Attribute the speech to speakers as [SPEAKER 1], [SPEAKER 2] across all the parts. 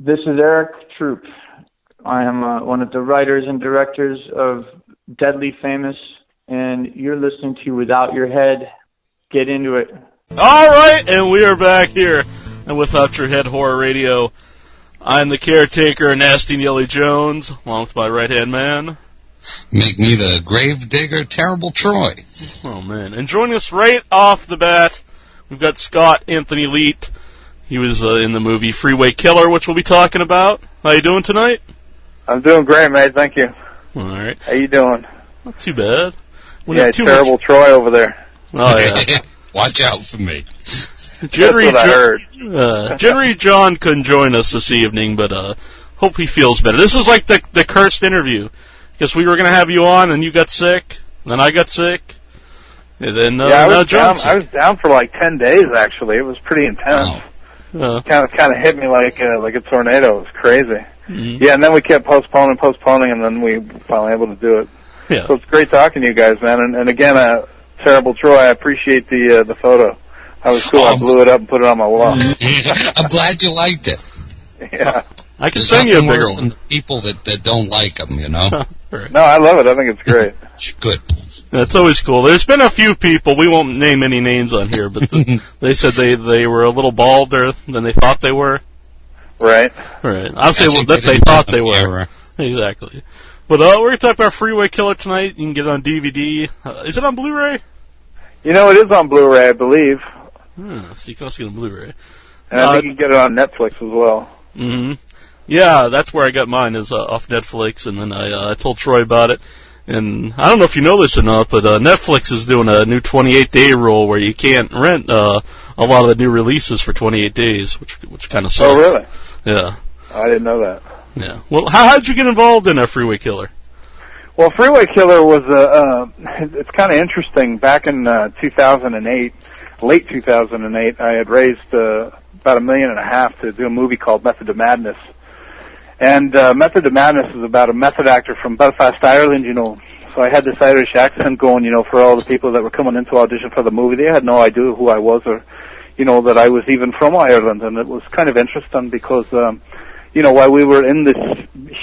[SPEAKER 1] This is Eric Troop. I am one of the writers and directors of Deadly Famous, and you're listening to Without Your Head. Get into it.
[SPEAKER 2] All right, and we are back here and Without Your Head Horror Radio. I'm the caretaker, Nasty Nelly Jones, along with my right-hand man.
[SPEAKER 3] Make me the grave digger, Terrible Troy.
[SPEAKER 2] Oh, man. And joining us right off the bat, we've got Scott Anthony Leet. He was in the movie Freeway Killer, which we'll be talking about. How you doing tonight?
[SPEAKER 4] I'm doing great, mate. Thank you.
[SPEAKER 2] All right.
[SPEAKER 4] How you doing?
[SPEAKER 2] Not too bad.
[SPEAKER 4] Terrible Troy over there.
[SPEAKER 2] Oh, yeah.
[SPEAKER 3] Watch out for me.
[SPEAKER 2] Generally, John couldn't join us this evening, but hope he feels better. This is like the cursed interview, because we were going to have you on, and you got sick, and then I got sick, and then
[SPEAKER 4] I was down for like 10 days, actually. It was pretty intense.
[SPEAKER 3] Wow.
[SPEAKER 4] Kind of hit me like a tornado. It was crazy.
[SPEAKER 2] Mm-hmm.
[SPEAKER 4] Yeah, and then we kept postponing, and then we were finally able to do it.
[SPEAKER 2] Yeah.
[SPEAKER 4] So it's great talking to you guys, man. And again, Terrible Troy, I appreciate the photo. That was cool. I blew it up and put it on my wall.
[SPEAKER 3] I'm glad you liked it.
[SPEAKER 4] Yeah.
[SPEAKER 2] I can send you a bigger one.
[SPEAKER 3] People that don't like them, you know.
[SPEAKER 2] Right.
[SPEAKER 4] No, I love it. I think it's great.
[SPEAKER 3] Good.
[SPEAKER 2] That's always cool. There's been a few people, we won't name any names on here, but they said they were a little balder than they thought they were.
[SPEAKER 4] Right.
[SPEAKER 2] Right. I'll say that they thought they were. Exactly. But we're going to talk about Freeway Killer tonight. You can get it on DVD. Is it on Blu-ray?
[SPEAKER 4] You know, it is on Blu-ray, I believe.
[SPEAKER 2] So you can also get it on Blu-ray.
[SPEAKER 4] And I think you can get it on Netflix as well.
[SPEAKER 2] Mm-hmm. Yeah, that's where I got mine, is off Netflix, and then I told Troy about it. And I don't know if you know this or not, but Netflix is doing a new 28-day rule where you can't rent a lot of the new releases for 28 days, which kind of sucks.
[SPEAKER 4] Oh, really?
[SPEAKER 2] Yeah.
[SPEAKER 4] I didn't know that.
[SPEAKER 2] Yeah. Well, how did you get involved in a Freeway Killer?
[SPEAKER 4] Well, Freeway Killer was it's kind of interesting. Back in 2008, late 2008, I had raised about $1.5 million to do a movie called Method to Madness. And Method to Madness is about a method actor from Belfast, Ireland, you know. So I had this Irish accent going, you know, for all the people that were coming in to audition for the movie. They had no idea who I was or, you know, that I was even from Ireland. And it was kind of interesting because, you know, while we were in this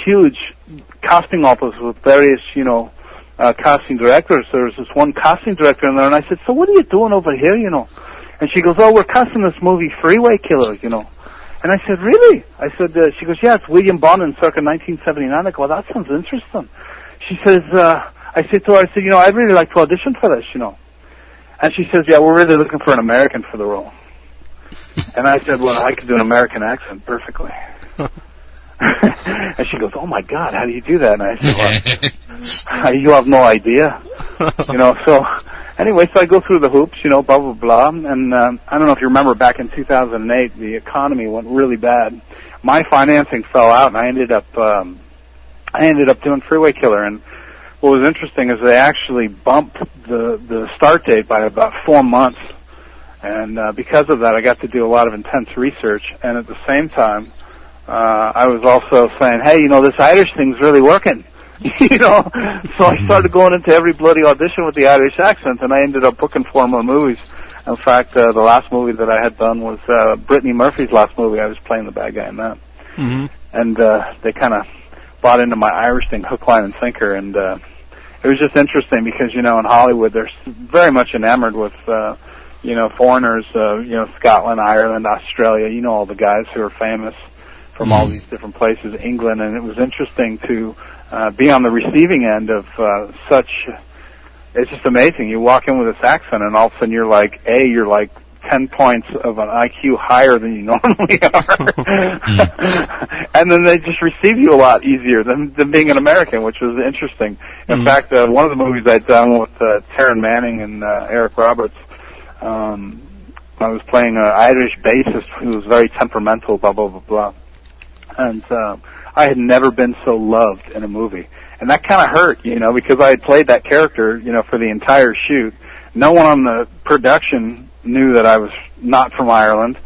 [SPEAKER 4] huge casting office with various, you know, casting directors, there was this one casting director in there, and I said, so what are you doing over here, you know? And she goes, oh, we're casting this movie Freeway Killer, you know. And I said, really? I said, she goes, yeah, it's William Bonin, circa 1979. I go, well, that sounds interesting. She says, I said to her, I said, you know, I'd really like to audition for this, you know. And she says, yeah, we're really looking for an American for the role. And I said, well, I could do an American accent perfectly. And she goes, oh my God, how do you do that? And I said, well, you have no idea. You know, so anyway, so I go through the hoops, you know, blah, blah, blah. And I don't know if you remember, back in 2008, the economy went really bad. My financing fell out, and I ended up doing Freeway Killer. And what was interesting is they actually bumped the start date by about 4 months. And because of that, I got to do a lot of intense research. And at the same time, I was also saying, hey, you know, this Irish thing's really working. You know, so I started going into every bloody audition with the Irish accent, and I ended up booking 4 more movies. In fact, the last movie that I had done was Brittany Murphy's last movie. I was playing the bad guy in that. Mm-hmm. And they kind of bought into my Irish thing, hook, line, and sinker. And it was just interesting because, you know, in Hollywood, they're very much enamored with, you know, foreigners, you know, Scotland, Ireland, Australia, you know, all the guys who are famous from all these different places, England. And it was interesting to be on the receiving end of such. It's just amazing. You walk in with this accent, and all of a sudden you're like 10 points of an IQ higher than you normally are. And then they just receive you a lot easier than being an American, which was interesting. In fact, one of the movies I'd done with Taryn Manning and Eric Roberts, I was playing an Irish bassist who was very temperamental, blah, blah, blah, blah. And I had never been so loved in a movie. And that kind of hurt, you know, because I had played that character, you know, for the entire shoot. No one on the production knew that I was not from Ireland.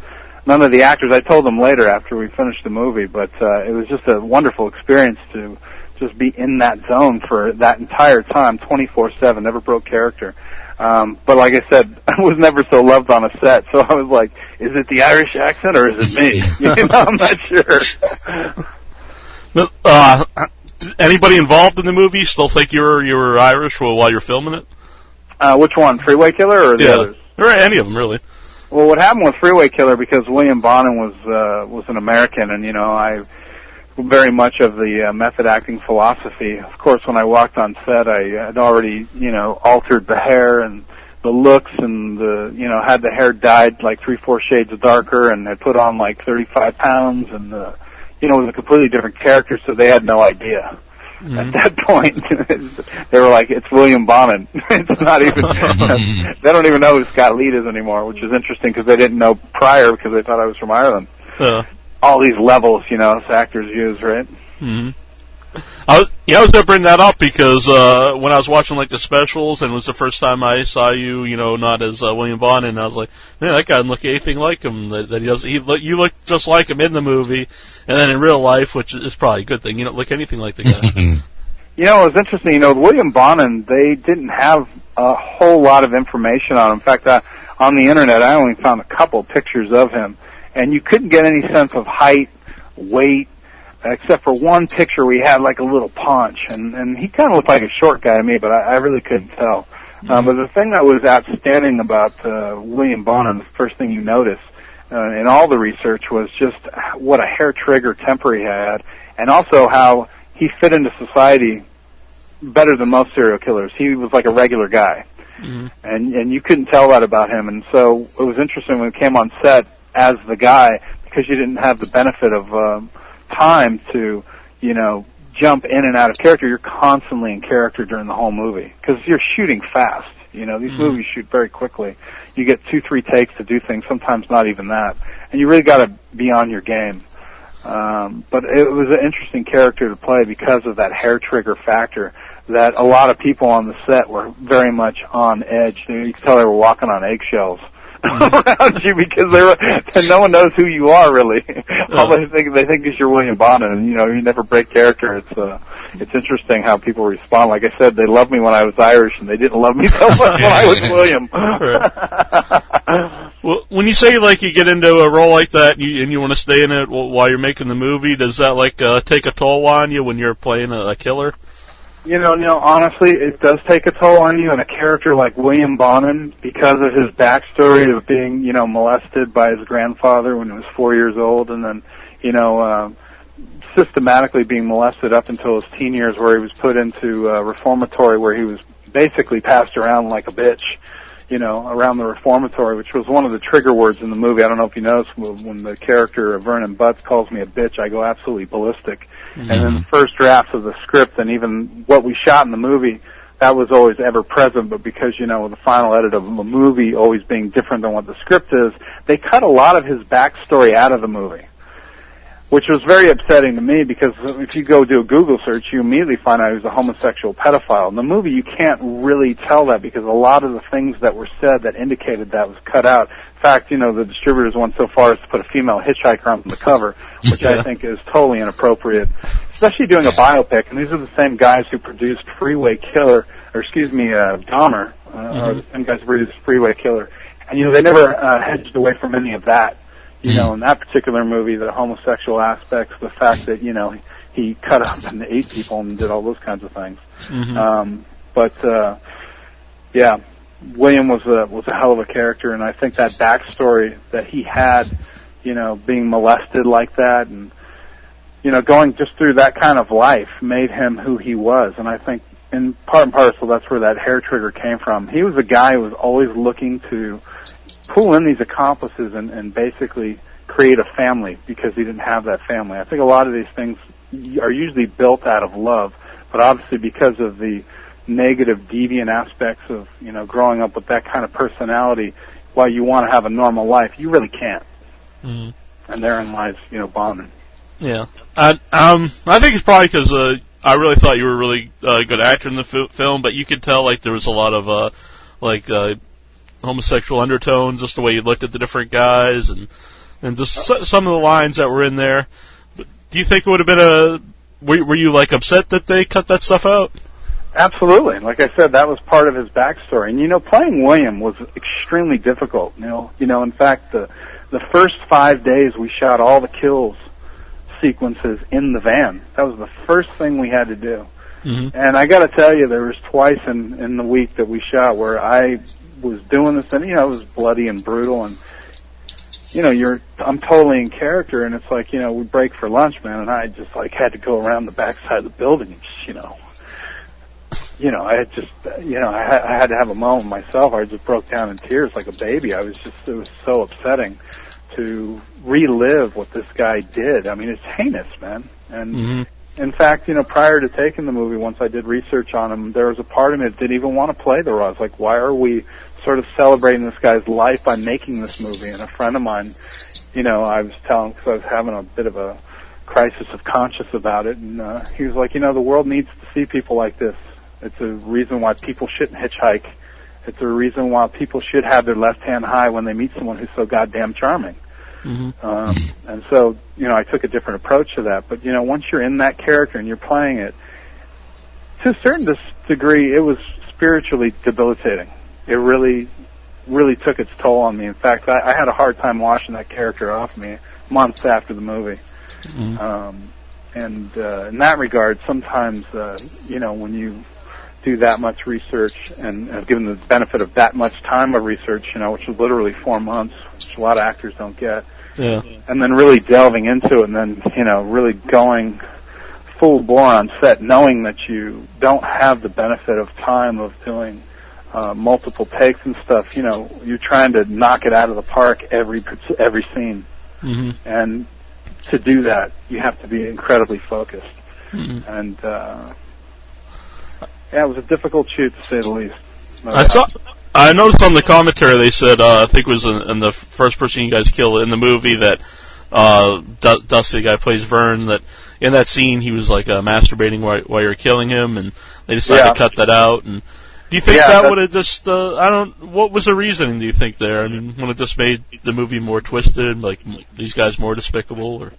[SPEAKER 4] None of the actors. I told them later after we finished the movie, but it was just a wonderful experience to just be in that zone for that entire time, 24/7, never broke character. But like I said, I was never so loved on a set, so I was like, is it the Irish accent or is it me? I'm not sure.
[SPEAKER 2] Anybody involved in the movie still think you were Irish while you're filming it?
[SPEAKER 4] Which one, Freeway Killer or the others?
[SPEAKER 2] Or any of them, really.
[SPEAKER 4] Well, what happened with Freeway Killer, because William Bonin was an American, and I very much of the method acting philosophy. Of course, when I walked on set, I had already altered the hair and the looks, and had the hair dyed like 3-4 shades darker, and had put on like 35 pounds, and it was a completely different character, so they had no idea. Mm-hmm. At that point, they were like, it's William Bonin. It's not even, they don't even know who Scott Leet is anymore, which is interesting because they didn't know prior because they thought I was from Ireland. All these levels, actors use, right?
[SPEAKER 2] Mm-hmm. I was going to bring that up because when I was watching like the specials, and it was the first time I saw you, not as William Bonin, and I was like, man, that guy doesn't look anything like him. That he does. You look just like him in the movie, and then in real life, which is probably a good thing. You don't look anything like the guy.
[SPEAKER 4] It was interesting. William Bonin, they didn't have a whole lot of information on him. In fact, on the internet, I only found a couple pictures of him, and you couldn't get any sense of height, weight, except for one picture we had like a little paunch, and he kind of looked like a short guy to me, but I really couldn't tell. But the thing that was outstanding about William Bonin, the first thing you notice in all the research, was just what a hair trigger temper he had, and also how he fit into society better than most serial killers. He was like a regular guy, and you couldn't tell that about him. And so it was interesting when he came on set as the guy, because you didn't have the benefit of time to, jump in and out of character. You're constantly in character during the whole movie because you're shooting fast. These movies shoot very quickly. You get 2-3 takes to do things, sometimes not even that, and you really got to be on your game. But it was an interesting character to play because of that hair trigger factor that a lot of people on the set were very much on edge. You could tell they were walking on eggshells around you because no one knows who you are really. All they think is you're William Bonin, and you never break character. It's interesting how people respond. Like I said, they loved me when I was Irish, and they didn't love me so much when I was William.
[SPEAKER 2] Well, when you say like you get into a role like that and you want to stay in it while you're making the movie, does that like take a toll on you when you're playing a killer?
[SPEAKER 4] Honestly, it does take a toll on you, and a character like William Bonin, because of his backstory of being, molested by his grandfather when he was 4 years old, and then, systematically being molested up until his teen years, where he was put into a reformatory where he was basically passed around like a bitch, around the reformatory, which was one of the trigger words in the movie. I don't know if you noticed, when the character of Vernon Butts calls me a bitch, I go absolutely ballistic. Mm-hmm. And then the first drafts of the script and even what we shot in the movie, that was always ever present, but because, the final edit of a movie always being different than what the script is, they cut a lot of his backstory out of the movie, which was very upsetting to me because if you go do a Google search, you immediately find out he was a homosexual pedophile. In the movie, you can't really tell that because a lot of the things that were said that indicated that was cut out. In fact, the distributors went so far as to put a female hitchhiker on the cover, which I think is totally inappropriate, especially doing a biopic. And these are the same guys who produced Freeway Killer, Dahmer, or the same guys who produced Freeway Killer. And, they never hedged away from any of that. In that particular movie, the homosexual aspects, the fact that, he cut up and ate people and did all those kinds of things. Mm-hmm. William was a hell of a character, and I think that backstory that he had, being molested like that and, going just through that kind of life made him who he was. And I think in part and parcel, that's where that hair trigger came from. He was a guy who was always looking to pull in these accomplices and basically create a family because he didn't have that family. I think a lot of these things are usually built out of love, but obviously because of the negative, deviant aspects of, growing up with that kind of personality, while you want to have a normal life, you really can't. Mm-hmm. And therein lies, Bonin.
[SPEAKER 2] Yeah. I think it's probably because I really thought you were a really good actor in the film, but you could tell, like, there was a lot of, homosexual undertones, just the way you looked at the different guys, and just some of the lines that were in there. But do you think it would have been were you, like, upset that they cut that stuff out?
[SPEAKER 4] Absolutely. Like I said, that was part of his backstory. And, playing William was extremely difficult. In fact, the first 5 days we shot all the kills sequences in the van. That was the first thing we had to do. Mm-hmm. And I got to tell you, there was twice in the week that we shot where I was doing this, and it was bloody and brutal, and I'm totally in character, and it's like we break for lunch, man, and I just had to go around the backside of the building and just I had to have a moment myself. I just broke down in tears like a baby. It was so upsetting to relive what this guy did. I mean, it's heinous, man. And mm-hmm. in fact, prior to taking the movie, once I did research on him, there was a part of me that didn't even want to play the role. I was like, why are we sort of celebrating this guy's life by making this movie? And a friend of mine, I was telling, because I was having a bit of a crisis of conscience about it, and he was like, the world needs to see people like this. It's a reason why people shouldn't hitchhike. It's a reason why people should have their left hand high when they meet someone who's so goddamn charming. Mm-hmm. And so, I took a different approach to that. But, once you're in that character and you're playing it, to a certain degree, it was spiritually debilitating. It really, really took its toll on me. In fact, I had a hard time washing that character off me months after the movie. Mm-hmm. And in that regard, sometimes, when you do that much research and have given the benefit of that much time of research, which is literally 4 months, which a lot of actors don't get, yeah. And then really delving into it and then, really going full bore on set, knowing that you don't have the benefit of time of doing multiple takes and stuff, you're trying to knock it out of the park every scene. Mm-hmm. And to do that, you have to be incredibly focused. Mm-hmm. And, it was a difficult shoot, to say the least.
[SPEAKER 2] I noticed on the commentary they said, I think it was in the first person you guys killed in the movie, that Dusty, the guy who plays Vern, that in that scene he was masturbating while you were killing him, and they decided to cut that out. And do you think that would have just, what was the reasoning, do you think, there? I mean, would it just made the movie more twisted, like these guys more despicable, or?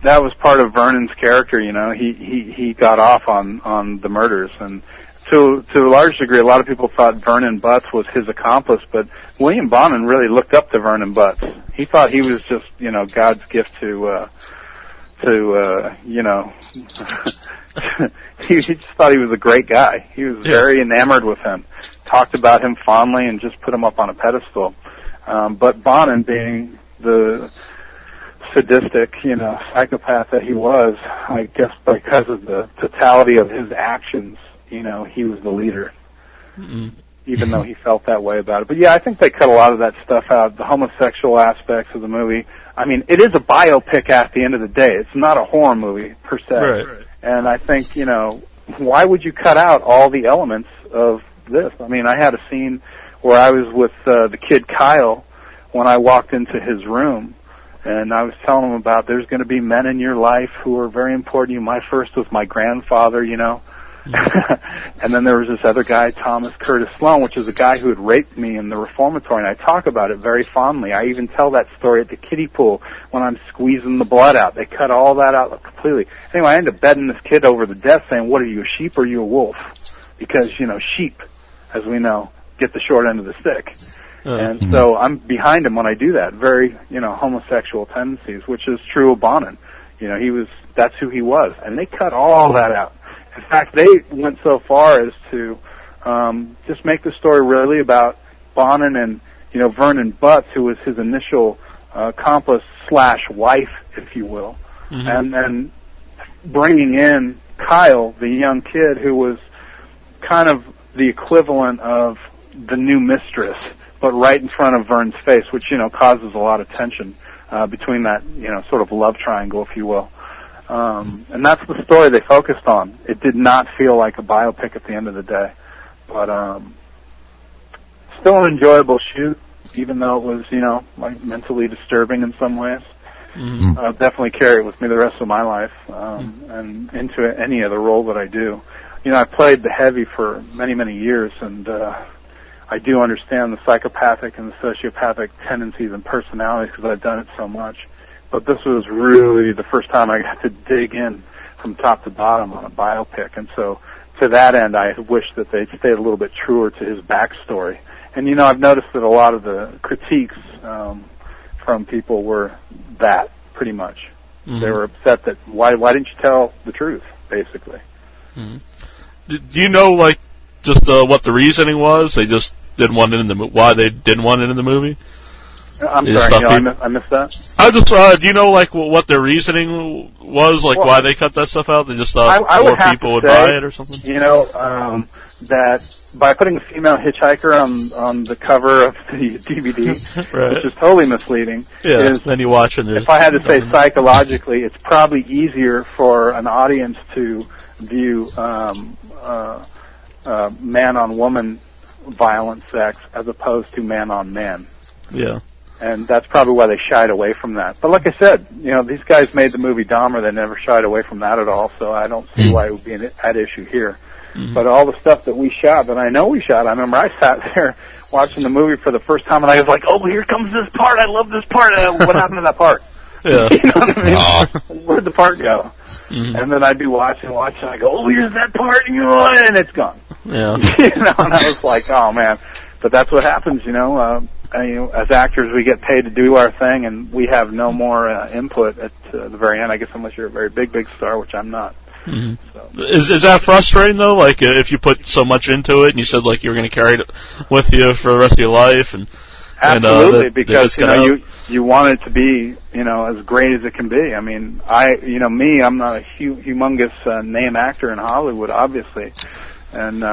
[SPEAKER 4] That was part of Vernon's character, he got off on the murders, and to a large degree, a lot of people thought Vernon Butts was his accomplice, but William Bonin really looked up to Vernon Butts. He thought he was just, God's gift to he just thought he was a great guy. He was very enamored with him, talked about him fondly, and just put him up on a pedestal. But Bonin, being the sadistic, psychopath that he was, I guess because of the totality of his actions, he was the leader, even though he felt that way about it. But yeah, I think they cut a lot of that stuff out, the homosexual aspects of the movie. I mean, it is a biopic at the end of the day. It's not a horror movie, per se. Right. And I think, why would you cut out all the elements of this? I mean, I had a scene where I was with the kid Kyle when I walked into his room, and I was telling him about there's going to be men in your life who are very important to you. My first was my grandfather, and then there was this other guy, Thomas Curtis Sloan, which is a guy who had raped me in the reformatory, and I talk about it very fondly. I even tell that story at the kiddie pool when I'm squeezing the blood out. They cut all that out completely. Anyway, I end up bedding this kid over the desk saying, what are you, a sheep or are you a wolf? Because, sheep, as we know, get the short end of the stick. And so I'm behind him when I do that. Very, homosexual tendencies, which is true of Bonin. That's who he was. And they cut all that out. In fact, they went so far as to just make the story really about Bonin and, Vernon Butts, who was his initial accomplice / wife, if you will. Mm-hmm. And then bringing in Kyle, the young kid, who was kind of the equivalent of the new mistress, but right in front of Vern's face, which, causes a lot of tension between that, sort of love triangle, if you will. And that's the story they focused on. It did not feel like a biopic at the end of the day. But still an enjoyable shoot, even though it was, mentally disturbing in some ways. Mm-hmm. I'll definitely carry it with me the rest of my life, and into any other role that I do. I played the heavy for many, many years, and I do understand the psychopathic and the sociopathic tendencies and personalities because I've done it so much. But this was really the first time I got to dig in from top to bottom on a biopic. And so to that end, I wish that they'd stayed a little bit truer to his backstory. And, you know, I've noticed that a lot of the critiques from people were that, pretty much. Mm-hmm. They were upset that, why didn't you tell the truth, basically.
[SPEAKER 2] Mm-hmm. Do you know, like, just what the reasoning was? They just didn't want it in the why they didn't want it in the movie?
[SPEAKER 4] I'm sorry, I missed that.
[SPEAKER 2] I just do you know like what their reasoning was, like why they cut that stuff out? They just thought more people would buy it or something.
[SPEAKER 4] You know, that by putting a female hitchhiker on the cover of the DVD,
[SPEAKER 2] right.
[SPEAKER 4] Which is totally misleading.
[SPEAKER 2] Yeah. Then you watch and
[SPEAKER 4] if I had to say psychologically, it's probably easier for an audience to view man-on-woman violent sex as opposed to man-on-man.
[SPEAKER 2] Yeah.
[SPEAKER 4] And that's probably why they shied away from that. But like I said, you know, these guys made the movie Dahmer. They never shied away from that at all, so I don't see why it would be at issue here. Mm-hmm. But all the stuff that we shot, that I know we shot, I remember I sat there watching the movie for the first time, and I was like, oh, here comes this part. I love this part. What happened to that part?
[SPEAKER 2] Yeah.
[SPEAKER 4] You know what I mean? Where'd the part go? Mm-hmm. And then I'd be watching, and I go, oh, here's that part, and it's gone.
[SPEAKER 2] Yeah.
[SPEAKER 4] You know, and I was like, oh, man. But that's what happens, you know. As actors, we get paid to do our thing, and we have no more input at the very end, I guess, unless you're a very big star, which I'm not.
[SPEAKER 2] Mm-hmm. So. Is that frustrating, though? Like, if you put so much into it, and you said, like, you were going to carry it with you for the rest of your life?
[SPEAKER 4] Absolutely, because, you know, you want it to be, you know, as great as it can be. I mean, I'm not a humongous name actor in Hollywood, obviously. And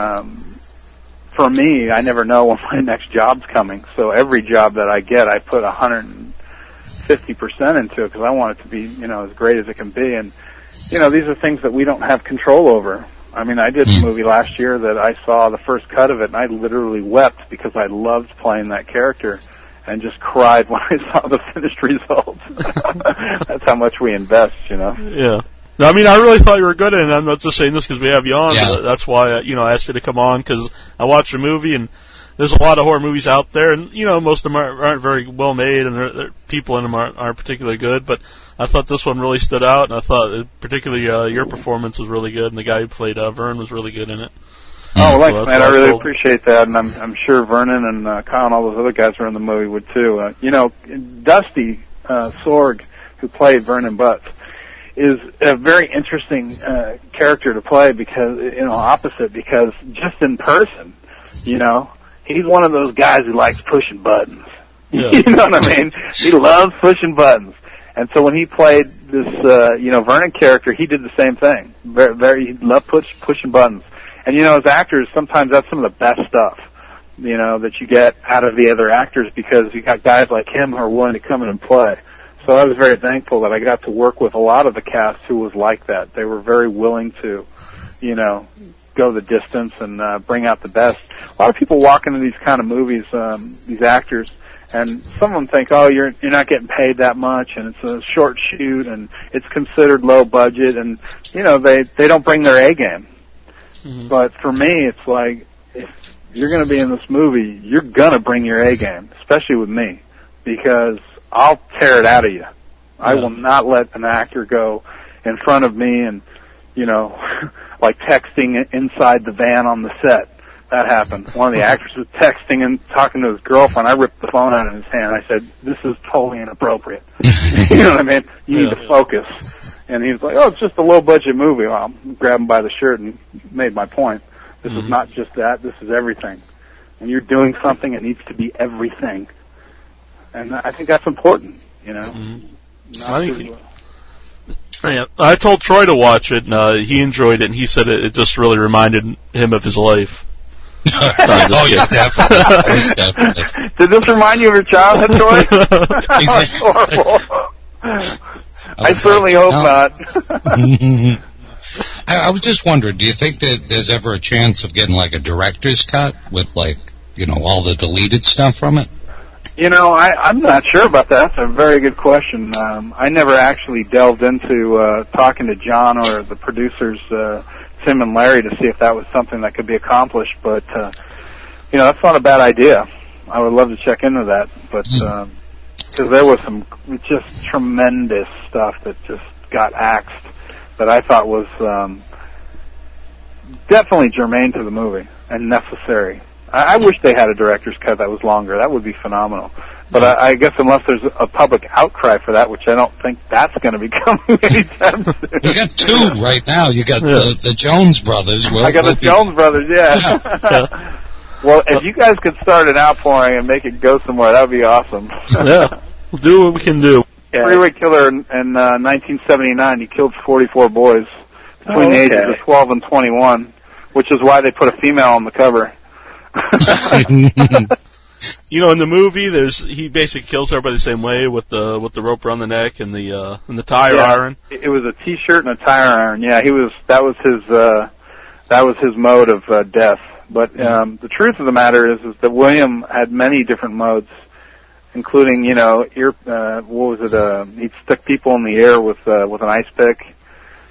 [SPEAKER 4] for me, I never know when my next job's coming. So every job that I get, I put 150% into it because I want it to be, you know, as great as it can be. And, you know, these are things that we don't have control over. I mean, I did a movie last year that I saw the first cut of it, and I literally wept because I loved playing that character and just cried when I saw the finished results. That's how much we invest, you know.
[SPEAKER 2] Yeah. No, I mean, I really thought you were good, and I'm not just saying this because we have you on. Yeah. But that's why, I asked you to come on, because I watched the movie, and there's a lot of horror movies out there, and, you know, most of them aren't very well made, and people in them aren't particularly good, but I thought this one really stood out, and I thought particularly your performance was really good, and the guy who played Vern was really good in it.
[SPEAKER 4] Oh, thanks, man. I really appreciate that, and I'm sure Vernon and Kyle and all those other guys who are in the movie would, too. You know, Dusty Sorg, who played Vernon Butts, is a very interesting character to play because, you know, opposite, because just in person, you know, he's one of those guys who likes pushing buttons. Yeah. You know what I mean? He loves pushing buttons. And so when he played this, Vernon character, he did the same thing. He loved pushing buttons. And, you know, as actors, sometimes that's some of the best stuff, you know, that you get out of the other actors because you got guys like him who are willing to come in and play. So I was very thankful that I got to work with a lot of the cast who was like that. They were very willing to, you know, go the distance and bring out the best. A lot of people walk into these kind of movies, these actors, and some of them think, oh, you're not getting paid that much, and it's a short shoot, and it's considered low budget, and, you know, they don't bring their A game. Mm-hmm. But for me, it's like, if you're going to be in this movie, you're going to bring your A game, especially with me, because I'll tear it out of you. Yeah. I will not let an actor go in front of me and, you know, like texting inside the van on the set. That happened. One of the actors was texting and talking to his girlfriend. I ripped the phone out of his hand. I said, this is totally inappropriate. You know what I mean? You need to focus. And he was like, oh, it's just a low-budget movie. Well, I grabbed him by the shirt and made my point. This is not just that. This is everything. When you're doing something, it needs to be everything. And I think that's important, you know.
[SPEAKER 2] I told Troy to watch it, and he enjoyed it, and he said it just really reminded him of his life.
[SPEAKER 3] Oh, yeah, definitely.
[SPEAKER 4] Did this remind you of your childhood, Troy? That's horrible. I certainly hope not.
[SPEAKER 3] I was just wondering, do you think that there's ever a chance of getting, like, a director's cut with, like, you know, all the deleted stuff from it?
[SPEAKER 4] You know, I'm not sure about that. That's a very good question. I never actually delved into talking to John or the producers, Tim and Larry, to see if that was something that could be accomplished. But, you know, that's not a bad idea. I would love to check into that. But because there was some just tremendous stuff that just got axed that I thought was definitely germane to the movie and necessary. I wish they had a director's cut that was longer. That would be phenomenal. But I guess unless there's a public outcry for that, which I don't think that's going to be coming anytime soon.
[SPEAKER 3] You got two right now. You got the Jones Brothers.
[SPEAKER 4] I got the Jones Brothers, yeah. Well, if you guys could start an outpouring and make it go somewhere, that would be awesome.
[SPEAKER 2] Yeah, we'll do what we can do.
[SPEAKER 4] Yeah. Freeway Killer in 1979, he killed 44 boys between the ages of 12 and 21, which is why they put a female on the cover.
[SPEAKER 2] You know, in the movie, he basically kills everybody the same way with the rope around the neck and the tire iron.
[SPEAKER 4] It was a T-shirt and a tire iron. Yeah, that was his mode of death. But the truth of the matter is that William had many different modes, including he'd stick people in the air with an ice pick.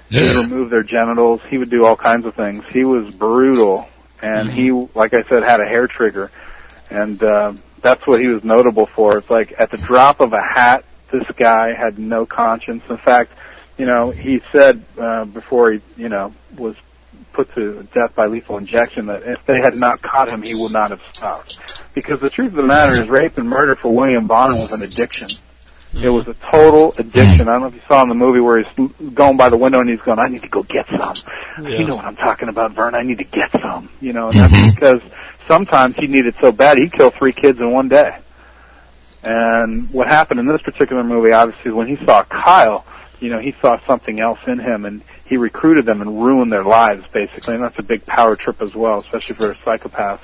[SPEAKER 4] He'd remove their genitals. He would do all kinds of things. He was brutal. And he, like I said, had a hair trigger. And that's what he was notable for. It's like at the drop of a hat, this guy had no conscience. In fact, he said before he, was put to death by lethal injection that if they had not caught him, he would not have stopped. Because the truth of the matter is rape and murder for William Bonin was an addiction. It was a total addiction. I don't know if you saw in the movie where he's going by the window and he's going, I need to go get some. Yeah. You know what I'm talking about, Vern. I need to get some. And that's because sometimes he needed so bad he'd kill 3 kids in one day. And what happened in this particular movie, obviously, is when he saw Kyle, he saw something else in him, and he recruited them and ruined their lives, basically. And that's a big power trip as well, especially for a psychopath,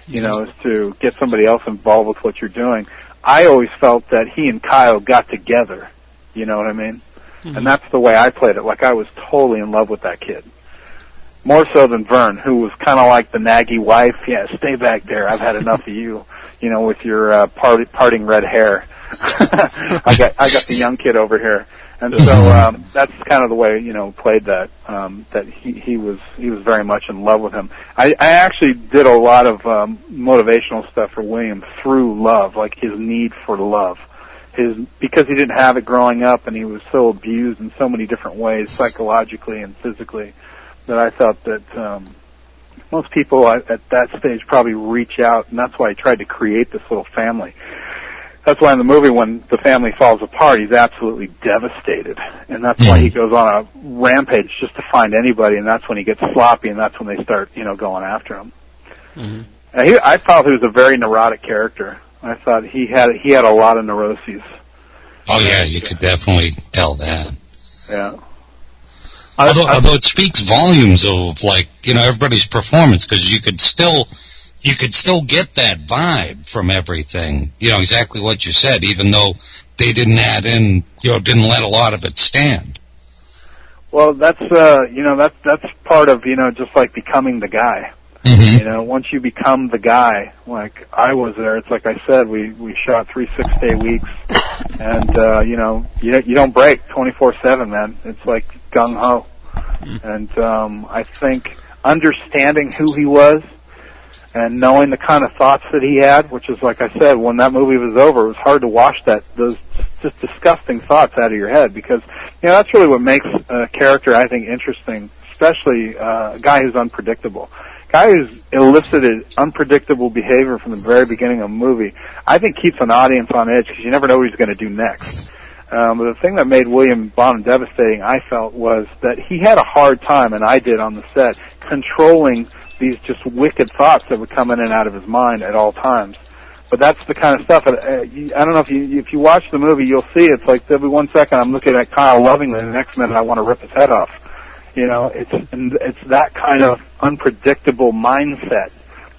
[SPEAKER 4] is to get somebody else involved with what you're doing. I always felt that he and Kyle got together, you know what I mean? Mm-hmm. And that's the way I played it, like I was totally in love with that kid. More so than Vern, who was kind of like the naggy wife. Yeah, stay back there, I've had enough of you, with your parting red hair. I got the young kid over here. And so that's kind of the way, played that, that he was very much in love with him. I actually did a lot of motivational stuff for William through love, like his need for love. Because he didn't have it growing up and he was so abused in so many different ways, psychologically and physically, that I thought that most people at that stage probably reach out, and that's why I tried to create this little family. That's why in the movie, when the family falls apart, he's absolutely devastated. And that's why he goes on a rampage just to find anybody, and that's when he gets sloppy, and that's when they start, going after him. Mm-hmm. I thought he was a very neurotic character. I thought he had a lot of neuroses.
[SPEAKER 3] Oh, yeah, you could definitely tell that.
[SPEAKER 4] Yeah.
[SPEAKER 3] Although it speaks volumes of, everybody's performance, because you could still get that vibe from everything, exactly what you said, even though they didn't add in, didn't let a lot of it stand.
[SPEAKER 4] Well, that's part of, just like becoming the guy. Mm-hmm. Once you become the guy, like I was there, it's like I said, we shot 3 6-day weeks, and, you don't break 24/7, man. It's like gung-ho. Mm-hmm. And, I think understanding who he was, and knowing the kind of thoughts that he had, which is, like I said, when that movie was over, it was hard to wash those just disgusting thoughts out of your head, because, that's really what makes a character, I think, interesting, especially a guy who's unpredictable. A guy who's elicited unpredictable behavior from the very beginning of a movie, I think keeps an audience on edge, because you never know what he's going to do next. But the thing that made William Bonin devastating, I felt, was that he had a hard time, and I did on the set, controlling these just wicked thoughts that would come in and out of his mind at all times. But that's the kind of stuff, I don't know if you watch the movie, you'll see it's like every 1 second I'm looking at Kyle lovingly, and the next minute I want to rip his head off. It's that kind of unpredictable mindset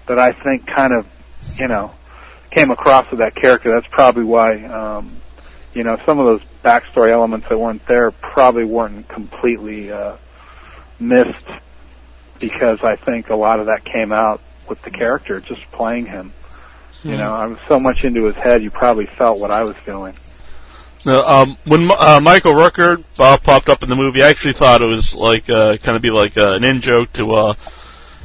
[SPEAKER 4] that I think kind of, came across with that character. That's probably why, some of those backstory elements that weren't there probably weren't completely missed, because I think a lot of that came out with the character, just playing him. I was so much into his head, you probably felt what I was feeling.
[SPEAKER 2] When Michael Rooker popped up in the movie, I actually thought it was like kind of be like an in-joke to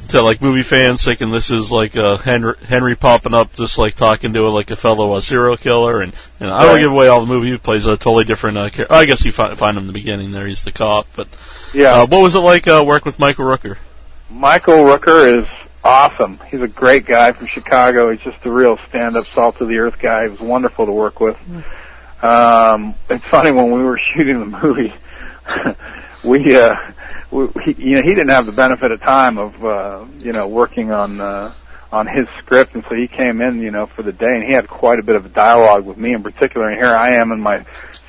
[SPEAKER 2] to like movie fans thinking this is like Henry popping up, just like talking to like a fellow serial killer, and I don't give away all the movie. He plays a totally different character. I guess you find him in the beginning there. He's the cop, but what was it like working with Michael Rooker? Michael Rooker is awesome. He's a great guy from Chicago. He's just a real stand-up, salt-of-the-earth guy. He was wonderful to work with. It's funny, when we were shooting the movie, he didn't have the benefit of time of working on his script, and so he came in for the day, and he had quite a bit of a dialogue with me in particular. And here I am in my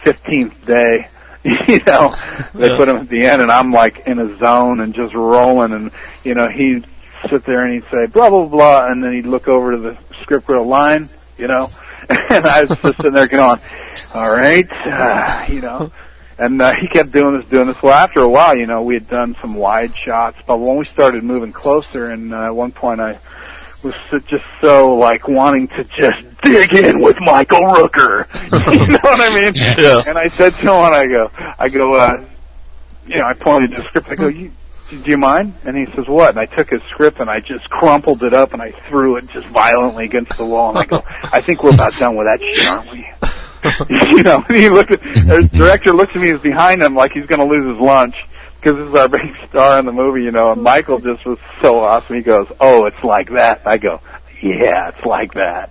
[SPEAKER 2] 15th day. They put him at the end, and I'm like in a zone and just rolling, and he'd sit there and he'd say blah blah blah, and then he'd look over to the script with a line, and I was just sitting there going, all right, and he kept doing this. Well, after a while, we had done some wide shots, but when we started moving closer, and at one point I was just so like wanting to just dig in with Michael Rooker. You know what I mean? Yeah. And I said to him, I pointed to the script. I go, do you mind? And he says, what? And I took his script and I just crumpled it up and I threw it just violently against the wall. And I go, I think we're about done with that shit, aren't we? And he looked at, the director looks at me, he's behind him like he's going to lose his lunch, because this is our big star in the movie, and Michael just was so awesome. He goes, oh, it's like that. I go, yeah, it's like that.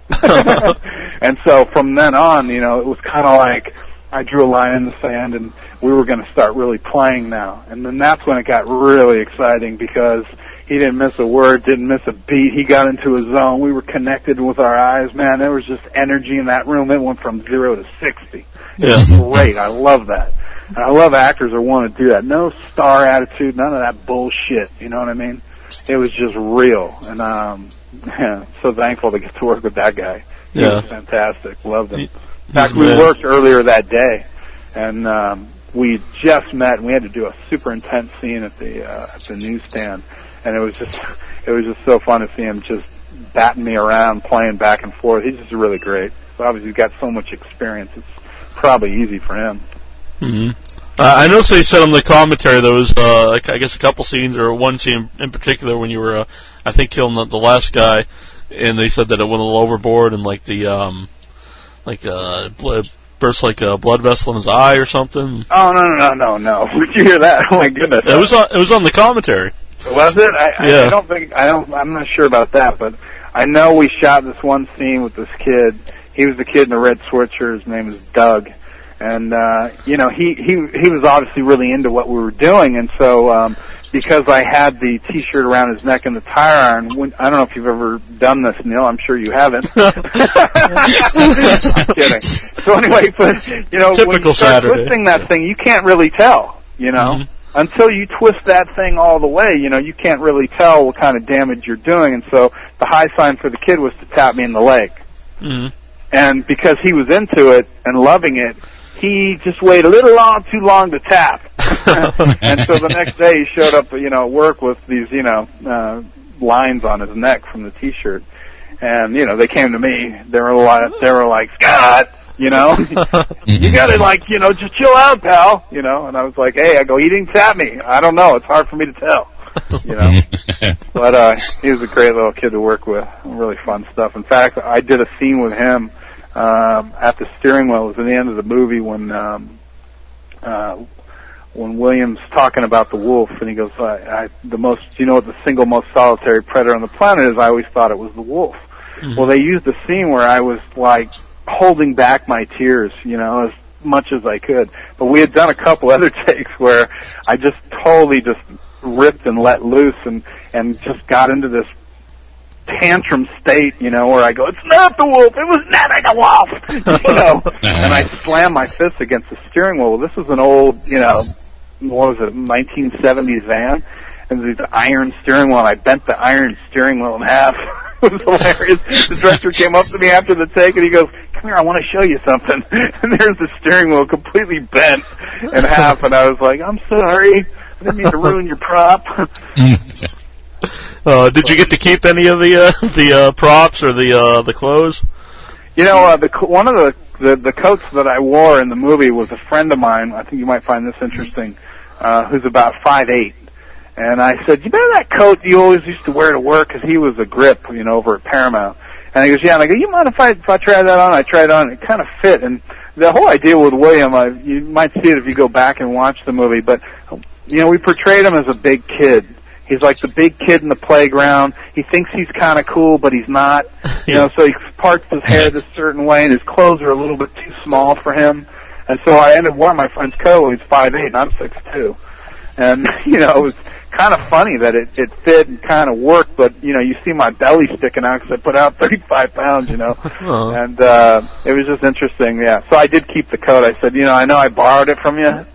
[SPEAKER 2] And so from then on, it was kind of like I drew a line in the sand, and we were going to start really playing now. And then that's when it got really exciting, because he didn't miss a word, didn't miss a beat. He got into a zone. We were connected with our eyes, man. There was just energy in that room. It went from 0 to 60. It was great. I love that. And I love actors that want to do that. No star attitude, none of that bullshit. You know what I mean? It was just real. And so thankful to get to work with that guy. He was fantastic. Loved him. In fact, we worked earlier that day, and we just met, and we had to do a super intense scene at the newsstand. And it was just so fun to see him just batting me around, playing back and forth. He's just really great. So obviously he's got so much experience. It's probably easy for him. Mm-hmm. I noticed they said on the commentary there was, I guess, a couple scenes, or one scene in particular, when you were, I think, killing the last guy, and they said that it went a little overboard, and like the, burst like a blood vessel in his eye or something. Oh no! Where'd you hear that? Oh my goodness! It was on the commentary. Was it? I'm not sure about that, but I know we shot this one scene with this kid. He was the kid in the red sweatshirt. His name is Doug. And, he was obviously really into what we were doing. And so, because I had the t-shirt around his neck and the tire iron, I don't know if you've ever done this, Neil. I'm sure you haven't. I'm kidding. So anyway, but, typical
[SPEAKER 1] when you start
[SPEAKER 2] Saturday.
[SPEAKER 1] Twisting that thing, you can't really tell, Mm-hmm. Until you twist that thing all the way, you can't really tell what kind of damage you're doing. And so the high sign for the kid was to tap me in the leg. Mm-hmm. And because he was into it and loving it, he just waited a little too long to tap. And so the next day he showed up, at work with these, lines on his neck from the t-shirt. And, they came to me. They were like, Scott, you gotta, just chill out, pal, And I was like, hey, he didn't tap me. I don't know. It's hard for me to tell, But, he was a great little kid to work with. Really fun stuff. In fact, I did a scene with him at the steering wheel. It was at the end of the movie when William's talking about the wolf, and he goes, what the single most solitary predator on the planet is? I always thought it was the wolf. Mm-hmm. Well, they used a scene where I was like holding back my tears, as much as I could. But we had done a couple other takes where I just totally just ripped and let loose and just got into this tantrum state, where I go, it's not the wolf, it was never the wolf, and I slam my fist against the steering wheel. Well, this was an old, what was it, 1970s van, and there's an iron steering wheel, and I bent the iron steering wheel in half. It was hilarious. The director came up to me after the take, and he goes, come here, I want to show you something. And there's the steering wheel completely bent in half, and I was like, I'm sorry, I didn't mean to ruin your prop.
[SPEAKER 2] Did you get to keep any of the props or the clothes?
[SPEAKER 1] One of the coats that I wore in the movie was a friend of mine. I think you might find this interesting. Who's about 5'8", And I said, you remember that coat you always used to wear to work? Because he was a grip, over at Paramount. And he goes, yeah. And I go, you mind if I try that on? I tried it on. It kind of fit. And the whole idea with William, you might see it if you go back and watch the movie, but, we portrayed him as a big kid. He's like the big kid in the playground. He thinks he's kind of cool, but he's not. So he parts his hair this certain way, and his clothes are a little bit too small for him. And so I ended up wearing my friend's coat. He's 5'8", and I'm 6'2". And, it was kind of funny that it fit and kind of worked, but, you see my belly sticking out because I put out 35 pounds, And it was just interesting, yeah. So I did keep the coat. I said, I know I borrowed it from you.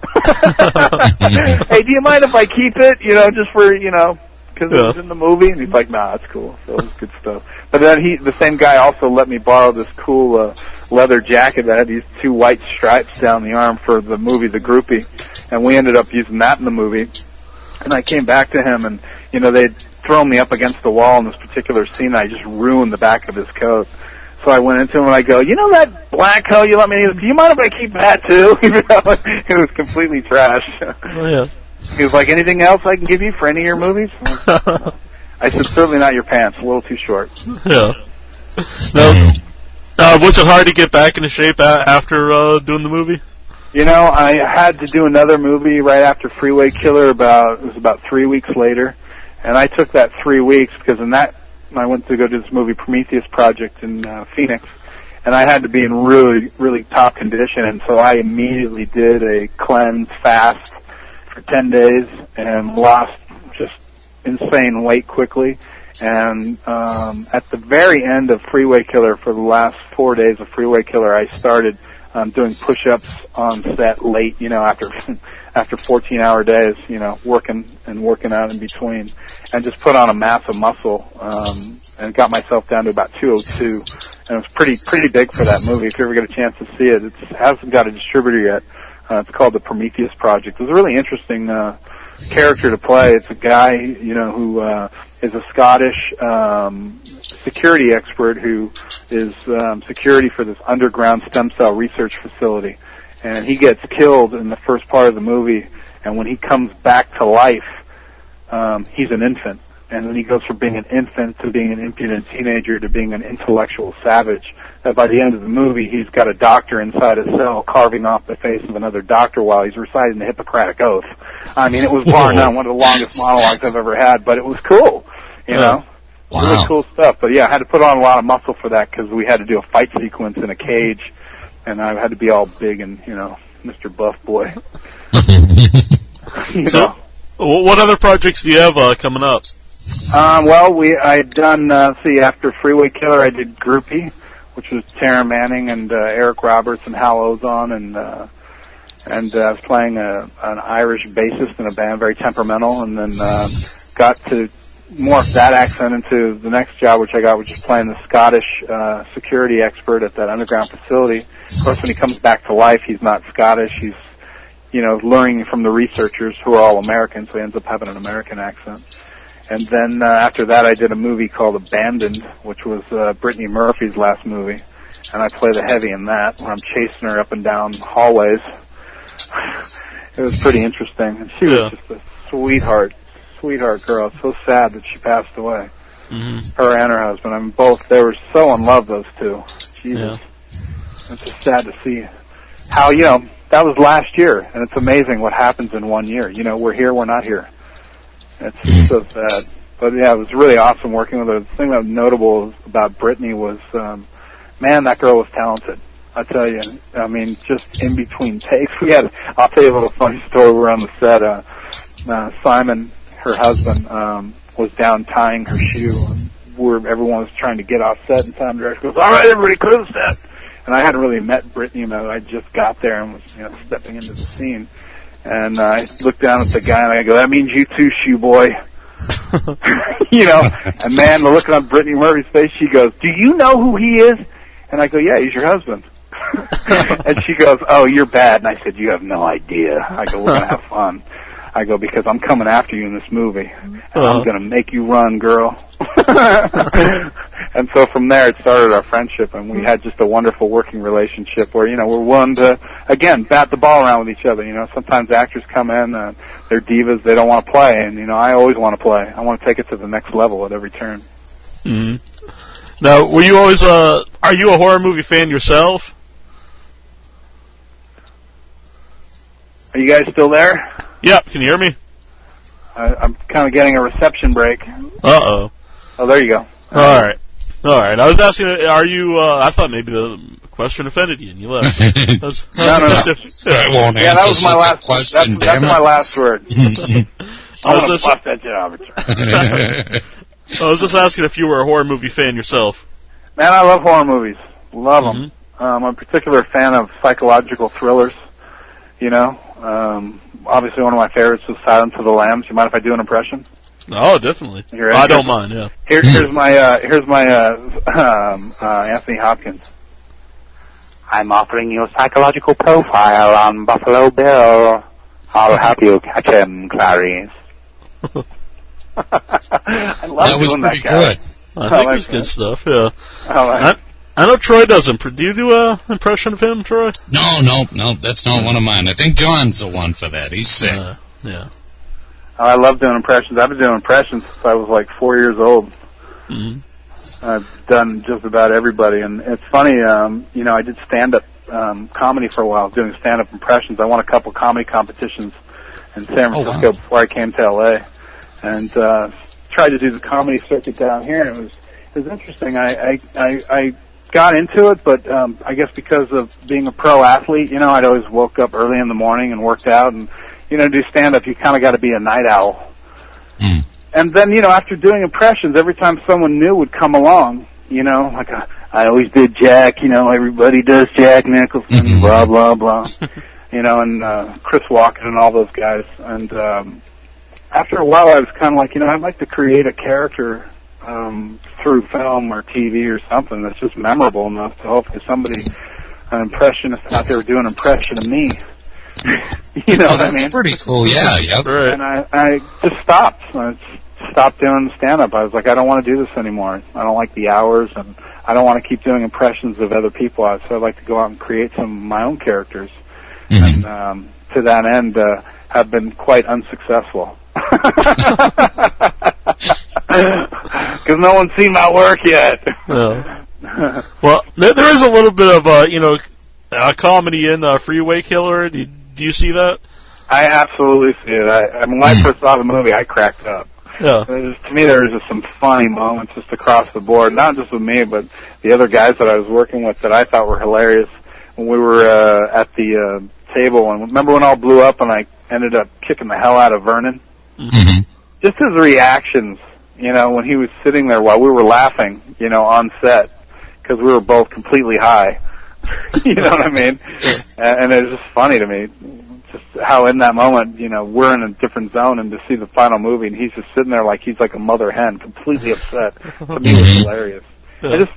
[SPEAKER 1] Hey, do you mind if I keep it, just for, because it was in the movie? And he's like, nah, it's cool. So it was good stuff. But then the same guy also let me borrow this cool leather jacket that had these 2 white stripes down the arm for the movie The Groupie. And we ended up using that in the movie. And I came back to him, and, they'd thrown me up against the wall in this particular scene, and I just ruined the back of his coat. So I went into him, and I go, that black coat you let me use, do you mind if I keep that, too? It was completely trash.
[SPEAKER 2] Oh, yeah.
[SPEAKER 1] He was like, anything else I can give you for any of your movies? I said, certainly not your pants, a little too short.
[SPEAKER 2] Yeah. No. Was it hard to get back into shape after doing the movie?
[SPEAKER 1] I had to do another movie right after Freeway Killer. It was about 3 weeks later, and I took that 3 weeks because in that I went to go do this movie Prometheus Project in Phoenix, and I had to be in really, really top condition, and so I immediately did a cleanse fast for 10 days and lost just insane weight quickly. And at the very end of Freeway Killer, for the last 4 days of Freeway Killer, I started doing push-ups on set late, after 14-hour days, working out in between, and just put on a massive muscle, and got myself down to about 202, and it was pretty big for that movie. If you ever get a chance to see it, it hasn't got a distributor yet. It's called the Prometheus Project. It was a really interesting character to play. It's a guy, who is a Scottish security expert who is security for this underground stem cell research facility. And he gets killed in the first part of the movie, and when he comes back to life, he's an infant. And then he goes from being an infant to being an impudent teenager to being an intellectual savage. That by the end of the movie, he's got a doctor inside his cell carving off the face of another doctor while he's reciting the Hippocratic Oath. I mean, it was bar none one of the longest monologues I've ever had, but it was cool, know?
[SPEAKER 3] Wow.
[SPEAKER 1] Really cool stuff. But yeah, I had to put on a lot of muscle for that because we had to do a fight sequence in a cage, and I had to be all big and, Mr. Buff Boy.
[SPEAKER 2] So, what other projects do you have coming up?
[SPEAKER 1] I'd done, after Freeway Killer, I did Groupie, which was Tara Manning and Eric Roberts and Hal Ozon, and I was playing an Irish bassist in a band, very temperamental, and then got to morph that accent into the next job, which I got, which is playing the Scottish security expert at that underground facility. Of course, when he comes back to life, he's not Scottish. He's, learning from the researchers who are all American, so he ends up having an American accent. And then after that, I did a movie called Abandoned, which was Brittany Murphy's last movie, and I play the heavy in that, where I'm chasing her up and down hallways. It was pretty interesting, and she was just a sweetheart girl. It's so sad that she passed away. Mm-hmm. Her and her husband. I mean, both, they were so in love, those two. Jesus. Yeah. It's just sad to see how, that was last year, and it's amazing what happens in 1 year. We're here, we're not here. It's so sad. But yeah, it was really awesome working with her. The thing that was notable about Brittany was, man, that girl was talented. I tell you, I mean, just in between takes. I'll tell you a little funny story. We were on the set, Simon, her husband, was down tying her shoe, and everyone was trying to get off set, and Simon director goes, all right, everybody clear the set. And I hadn't really met Brittany, I just got there and was, stepping into the scene. And I looked down at the guy and I go, that means you too, shoe boy. And man, looking on Brittany Murphy's face, she goes, do you know who he is? And I go, yeah, he's your husband. And she goes, oh, you're bad. And I said, you have no idea. I go, we're going to have fun. I go, because I'm coming after you in this movie. And I'm going to make you run, girl. And so from there, it started our friendship, and we had just a wonderful working relationship where, we're willing to, again, bat the ball around with each other. Sometimes actors come in, they're divas, they don't want to play, and, I always want to play. I want to take it to the next level at every turn.
[SPEAKER 2] Mm-hmm. Now, were you always, are you a horror movie fan yourself?
[SPEAKER 1] Are you guys still there?
[SPEAKER 2] Yeah, can you hear me?
[SPEAKER 1] I'm kind of getting a reception break.
[SPEAKER 2] Uh-oh.
[SPEAKER 1] Oh, there you go.
[SPEAKER 2] All right. I was asking, are you, I thought maybe the question offended you and you left.
[SPEAKER 1] No.
[SPEAKER 3] That was my last question.
[SPEAKER 1] That's my last word. I want to bust that job.
[SPEAKER 2] I was just asking if you were a horror movie fan yourself.
[SPEAKER 1] Man, I love horror movies. Love them. I'm a particular fan of psychological thrillers. Obviously one of my favorites was Silence of the Lambs. You mind if I do an impression?
[SPEAKER 2] Oh, definitely. I don't mind. Yeah.
[SPEAKER 1] Here's my Anthony Hopkins. I'm offering you a psychological profile on Buffalo Bill. I'll help you catch him, Clarice. I love doing that guy.
[SPEAKER 3] Good.
[SPEAKER 2] I think it was good stuff. Yeah. I know Troy doesn't. Do you do an impression of him, Troy?
[SPEAKER 3] No, that's not one of mine. I think John's the one for that. He's sick.
[SPEAKER 2] Yeah.
[SPEAKER 1] I love doing impressions. I've been doing impressions since I was like 4 years old.
[SPEAKER 2] Mm-hmm.
[SPEAKER 1] I've done just about everybody, and it's funny. I did stand-up comedy for a while, doing stand-up impressions. I won a couple comedy competitions in San Francisco before I came to LA, and tried to do the comedy circuit down here. And it was interesting. I got into it, but I guess because of being a pro athlete, I'd always woke up early in the morning and worked out, and do stand-up, you kind of got to be a night owl.
[SPEAKER 3] Mm.
[SPEAKER 1] And then, after doing impressions, every time someone new would come along, like I always did Jack, everybody does Jack Nicholson, blah, blah, blah, and Chris Walken and all those guys. And after a while, I was kind of like, I'd like to create a character through film or TV or something that's just memorable enough to hopefully somebody, an impressionist out there, would do an impression of me. You know what I mean?
[SPEAKER 3] That's pretty cool, yeah, yep.
[SPEAKER 2] Right.
[SPEAKER 1] And I just stopped. I stopped doing stand-up. I was like, I don't want to do this anymore. I don't like the hours, and I don't want to keep doing impressions of other people. So I'd like to go out and create some of my own characters.
[SPEAKER 3] Mm-hmm.
[SPEAKER 1] And to that end, have been quite unsuccessful. Because no one's seen my work yet.
[SPEAKER 2] Yeah. Well, there is a little bit of, comedy in Freeway Killer. Do you see that?
[SPEAKER 1] I absolutely see it. When I first saw the movie, I cracked up.
[SPEAKER 2] Yeah.
[SPEAKER 1] To me, there was just some funny moments just across the board, not just with me, but the other guys that I was working with that I thought were hilarious when we were at the table. And remember when all blew up and I ended up kicking the hell out of Vernon?
[SPEAKER 3] Mm-hmm.
[SPEAKER 1] Just his reactions, when he was sitting there while we were laughing, on set, because we were both completely high. You know what I mean? And it was just funny to me, just how in that moment, we're in a different zone, and to see the final movie, and he's just sitting there like he's like a mother hen, completely upset. To me, it was hilarious.
[SPEAKER 2] Yeah.
[SPEAKER 1] It's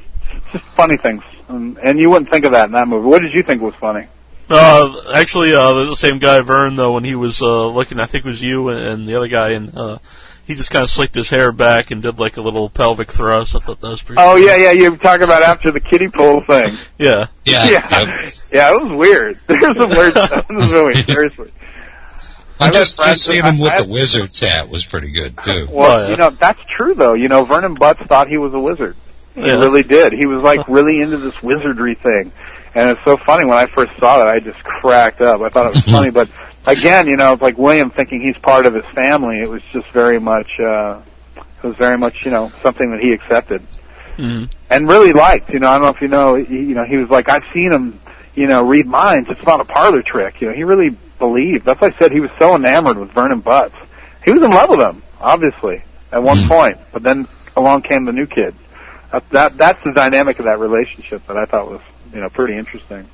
[SPEAKER 1] just funny things, and you wouldn't think of that in that movie. What did you think was funny?
[SPEAKER 2] Actually, the same guy, Vern, though, when he was looking, I think it was you and the other guy, and he just kind of slicked his hair back and did like a little pelvic thrust. I thought that was pretty cool.
[SPEAKER 1] Yeah, you were talking about after the kiddie pool thing.
[SPEAKER 2] Yeah.
[SPEAKER 3] Yeah,
[SPEAKER 1] it was weird. There's some weird stuff in this movie, seriously.
[SPEAKER 3] Just seeing him with the wizard's hat was pretty good, too.
[SPEAKER 1] Well, that's true, though. Vernon Butts thought he was a wizard. He really did. He was, like, really into this wizardry thing. And it's so funny, when I first saw that, I just cracked up. I thought it was funny, but again, like William thinking he's part of his family, it was just very much, something that he accepted.
[SPEAKER 2] Mm-hmm.
[SPEAKER 1] And really liked, I don't know if you know, he was like, I've seen him, read minds. It's not a parlor trick. He really believed. That's why I said he was so enamored with Vernon Butts. He was in love with him, obviously, at one point, but then along came the new kid. That's the dynamic of that relationship that I thought was, pretty interesting.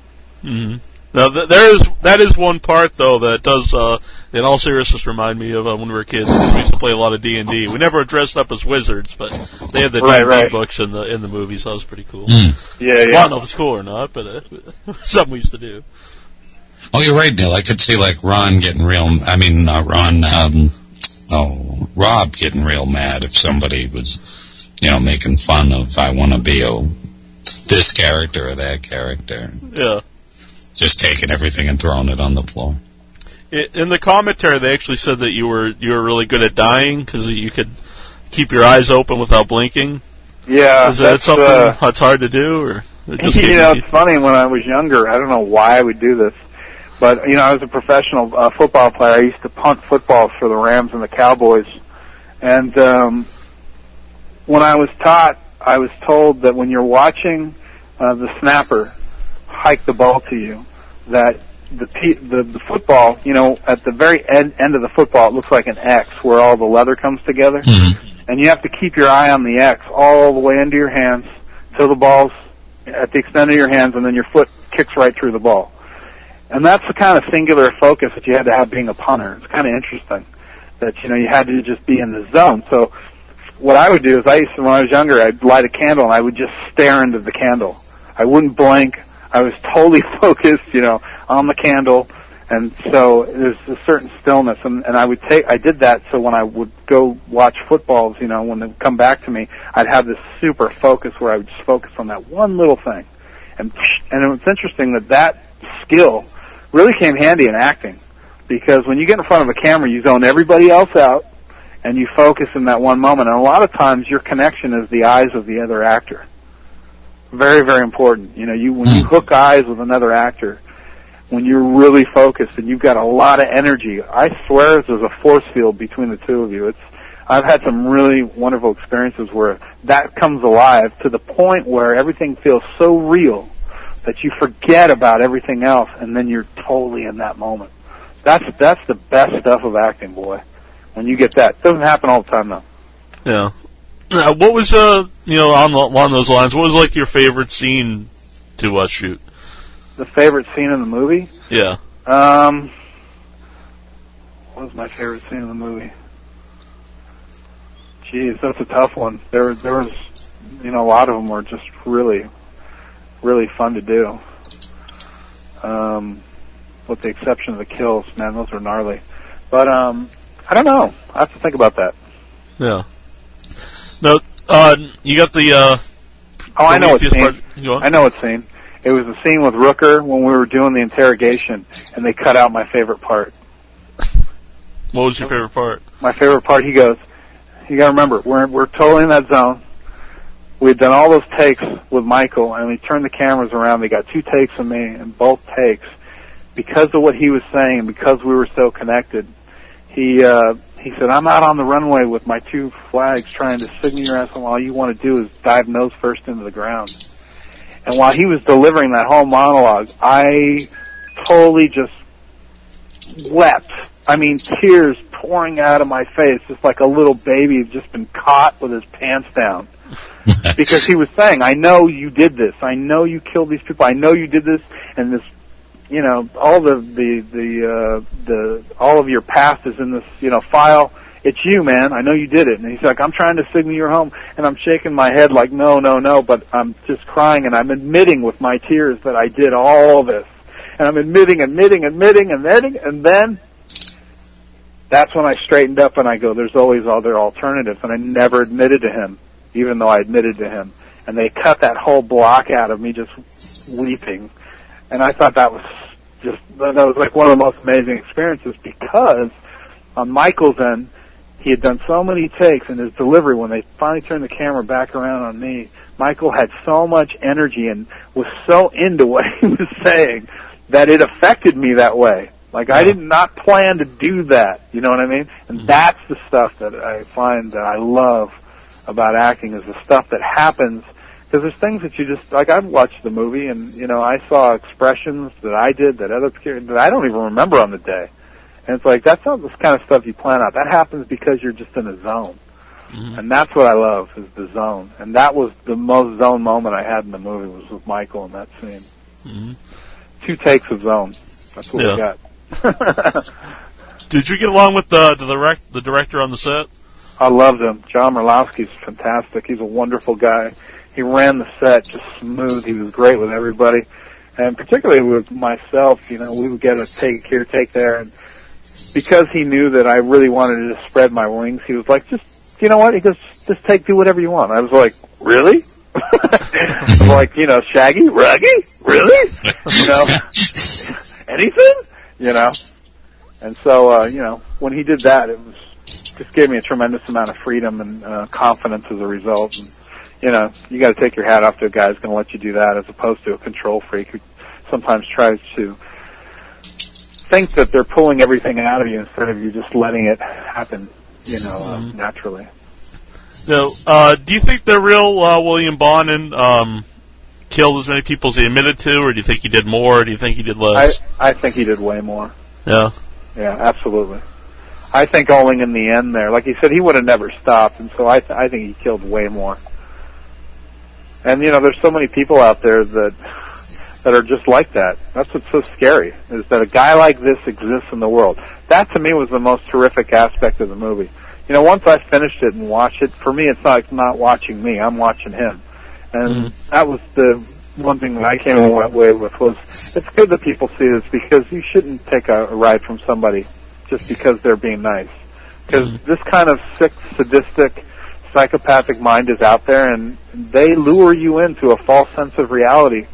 [SPEAKER 2] Mm-hmm. Now, that is one part, though, that does, in all seriousness, remind me of when we were kids. We used to play a lot of D&D. We never dressed up as wizards, but they had the D&D books in the movie, so that was pretty cool.
[SPEAKER 1] Yeah.
[SPEAKER 2] I don't know if it's cool or not, but something we used to do.
[SPEAKER 3] Oh, you're right, Neil. I could see, like, Rob getting real mad if somebody was, making fun of, I want to be this character or that character.
[SPEAKER 2] Yeah.
[SPEAKER 3] Just taking everything and throwing it on the floor.
[SPEAKER 2] In the commentary, they actually said that you were really good at dying because you could keep your eyes open without blinking.
[SPEAKER 1] Yeah.
[SPEAKER 2] Is that something that's hard to do? Or
[SPEAKER 1] it's funny, when I was younger, I don't know why I would do this, but, I was a professional football player. I used to punt footballs for the Rams and the Cowboys. And when I was taught, I was told that when you're watching the snapper hike the ball to you, that the football, at the very end of the football, it looks like an X where all the leather comes together.
[SPEAKER 3] Mm-hmm.
[SPEAKER 1] And you have to keep your eye on the X all the way into your hands till the ball's at the extent of your hands, and then your foot kicks right through the ball. And that's the kind of singular focus that you had to have being a punter. It's kind of interesting that, you had to just be in the zone. So what I would do is when I was younger, I'd light a candle and I would just stare into the candle. I wouldn't blink. I was totally focused, on the candle. And so there's a certain stillness, and I did that so when I would go watch footballs, when they come back to me, I'd have this super focus where I would just focus on that one little thing. And it's interesting that skill really came handy in acting, because when you get in front of a camera, you zone everybody else out, and you focus in that one moment. And a lot of times your connection is the eyes of the other actor. Very, very important. When you hook eyes with another actor, when you're really focused and you've got a lot of energy, I swear there's a force field between the two of you. I've had some really wonderful experiences where that comes alive to the point where everything feels so real that you forget about everything else, and then you're totally in that moment. That's the best stuff of acting, boy. When you get that. It doesn't happen all the time, though.
[SPEAKER 2] Yeah. What was, along those lines, what was, like, your favorite scene to shoot? The
[SPEAKER 1] favorite scene in the movie?
[SPEAKER 2] Yeah.
[SPEAKER 1] What was my favorite scene in the movie? Jeez, that's a tough one. There was, a lot of them were just really, really fun to do. With the exception of the kills, man, those are gnarly. But, I don't know. I have to think about that.
[SPEAKER 2] Yeah. No, you got the,
[SPEAKER 1] I know what scene. I know what scene. It was a scene with Rooker when we were doing the interrogation, and they cut out my favorite part.
[SPEAKER 2] What was your favorite part?
[SPEAKER 1] My favorite part, he goes, you gotta remember, we're totally in that zone. We had done all those takes with Michael, and we turned the cameras around. They got 2 takes of me, and both takes, because of what he was saying, because we were so connected, he said, I'm out on the runway with my 2 flags trying to signal your ass, and all you want to do is dive nose first into the ground. And while he was delivering that whole monologue, I totally just wept. I mean, tears pouring out of my face, just like a little baby who's just been caught with his pants down. Because he was saying, I know you did this. I know you killed these people. I know you did this, and this, all all of your past is in this, file. It's you, man. I know you did it. And he's like, I'm trying to signal you home. And I'm shaking my head like, no, but I'm just crying, and I'm admitting with my tears that I did all this. And I'm admitting, and then that's when I straightened up and I go, there's always other alternatives. And I never admitted to him, even though I admitted to him. And they cut that whole block out of me just weeping. And I thought that was like one of the most amazing experiences, because on Michael's end, he had done so many takes, and his delivery, when they finally turned the camera back around on me, Michael had so much energy and was so into what he was saying that it affected me that way. Like, I did not plan to do that, you know what I mean? And that's the stuff that I find that I love about acting, is the stuff that happens, because there's things that you just, like, I've watched the movie, and, I saw expressions that I did that that I don't even remember on the day. And it's like, that's not this kind of stuff you plan out. That happens because you're just in a zone. Mm-hmm. And that's what I love, is the zone. And that was the most zone moment I had in the movie, was with Michael in that scene. Mm-hmm. 2 takes of zone. That's what we got.
[SPEAKER 2] Did you get along with the director on the set?
[SPEAKER 1] I loved him. John Merlowski's fantastic. He's a wonderful guy. He ran the set just smooth. He was great with everybody. And particularly with myself, we would get a take here, take there, and because he knew that I really wanted to spread my wings, he was like, just
[SPEAKER 4] you know what? He goes, just do whatever you want. I was like, really? I'm like, Shaggy, Ruggy, really? Anything? And so, when he did that, it was just gave me a tremendous amount of freedom and confidence as a result. And, you got to take your hat off to a guy who's going to let you do that, as opposed to a control freak who sometimes tries to think that they're pulling everything out of you instead of you just letting it happen, naturally.
[SPEAKER 2] Now, do you think the real William Bonin killed as many people as he admitted to, or do you think he did more, or do you think he did less?
[SPEAKER 4] I think he did way more.
[SPEAKER 2] Yeah.
[SPEAKER 4] Yeah, absolutely. I think only in the end there, like he said, he would have never stopped, and so I think he killed way more. And, there's so many people out there that are just like that. That's what's so scary, is that a guy like this exists in the world. That, to me, was the most terrific aspect of the movie. Once I finished it and watched it, for me, it's not watching me. I'm watching him. And that was the one thing that I came away with was, it's good that people see this, because you shouldn't take a ride from somebody just because they're being nice. Because this kind of sick, sadistic, psychopathic mind is out there, and they lure you into a false sense of reality.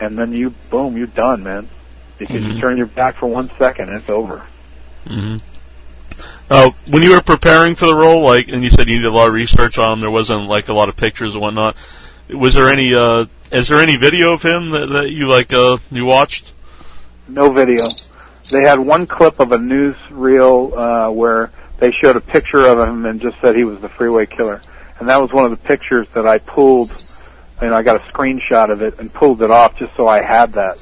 [SPEAKER 4] And then you're done, man. Because you turn your back for 1 second and it's over.
[SPEAKER 2] When you were preparing for the role, and you said you did a lot of research on him, there wasn't a lot of pictures and whatnot. Was there any? Is there any video of him that you you watched?
[SPEAKER 4] No video. They had one clip of a newsreel where they showed a picture of him and just said he was the Freeway Killer, and that was one of the pictures that I pulled. I got a screenshot of it and pulled it off just so I had that,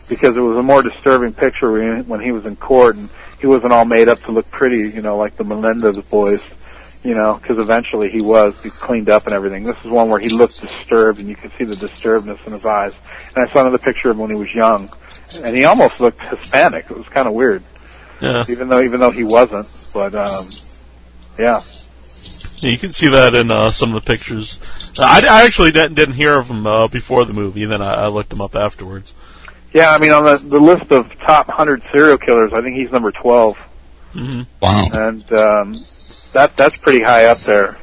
[SPEAKER 4] because it was a more disturbing picture when he was in court and he wasn't all made up to look pretty, like the Melendez boys, because eventually he cleaned up and everything. This is one where he looked disturbed, and you could see the disturbedness in his eyes. And I saw another picture of him when he was young, and he almost looked Hispanic. It was kind of weird.
[SPEAKER 2] Yeah.
[SPEAKER 4] Even though he wasn't, but yeah.
[SPEAKER 2] Yeah, you can see that in some of the pictures. I actually didn't hear of him before the movie, and then I looked him up afterwards.
[SPEAKER 4] Yeah, on the list of top 100 serial killers, I think he's number 12.
[SPEAKER 3] Wow.
[SPEAKER 4] And that's pretty high up there.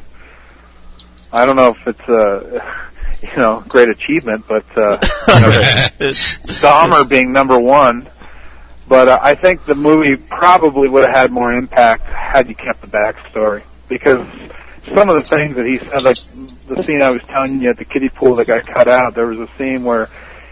[SPEAKER 4] I don't know if it's a great achievement, but Dahmer being number 1. But I think the movie probably would have had more impact had you kept the backstory, because some of the things that he said, like the scene I was telling you at the kiddie pool that got cut out, there was a scene where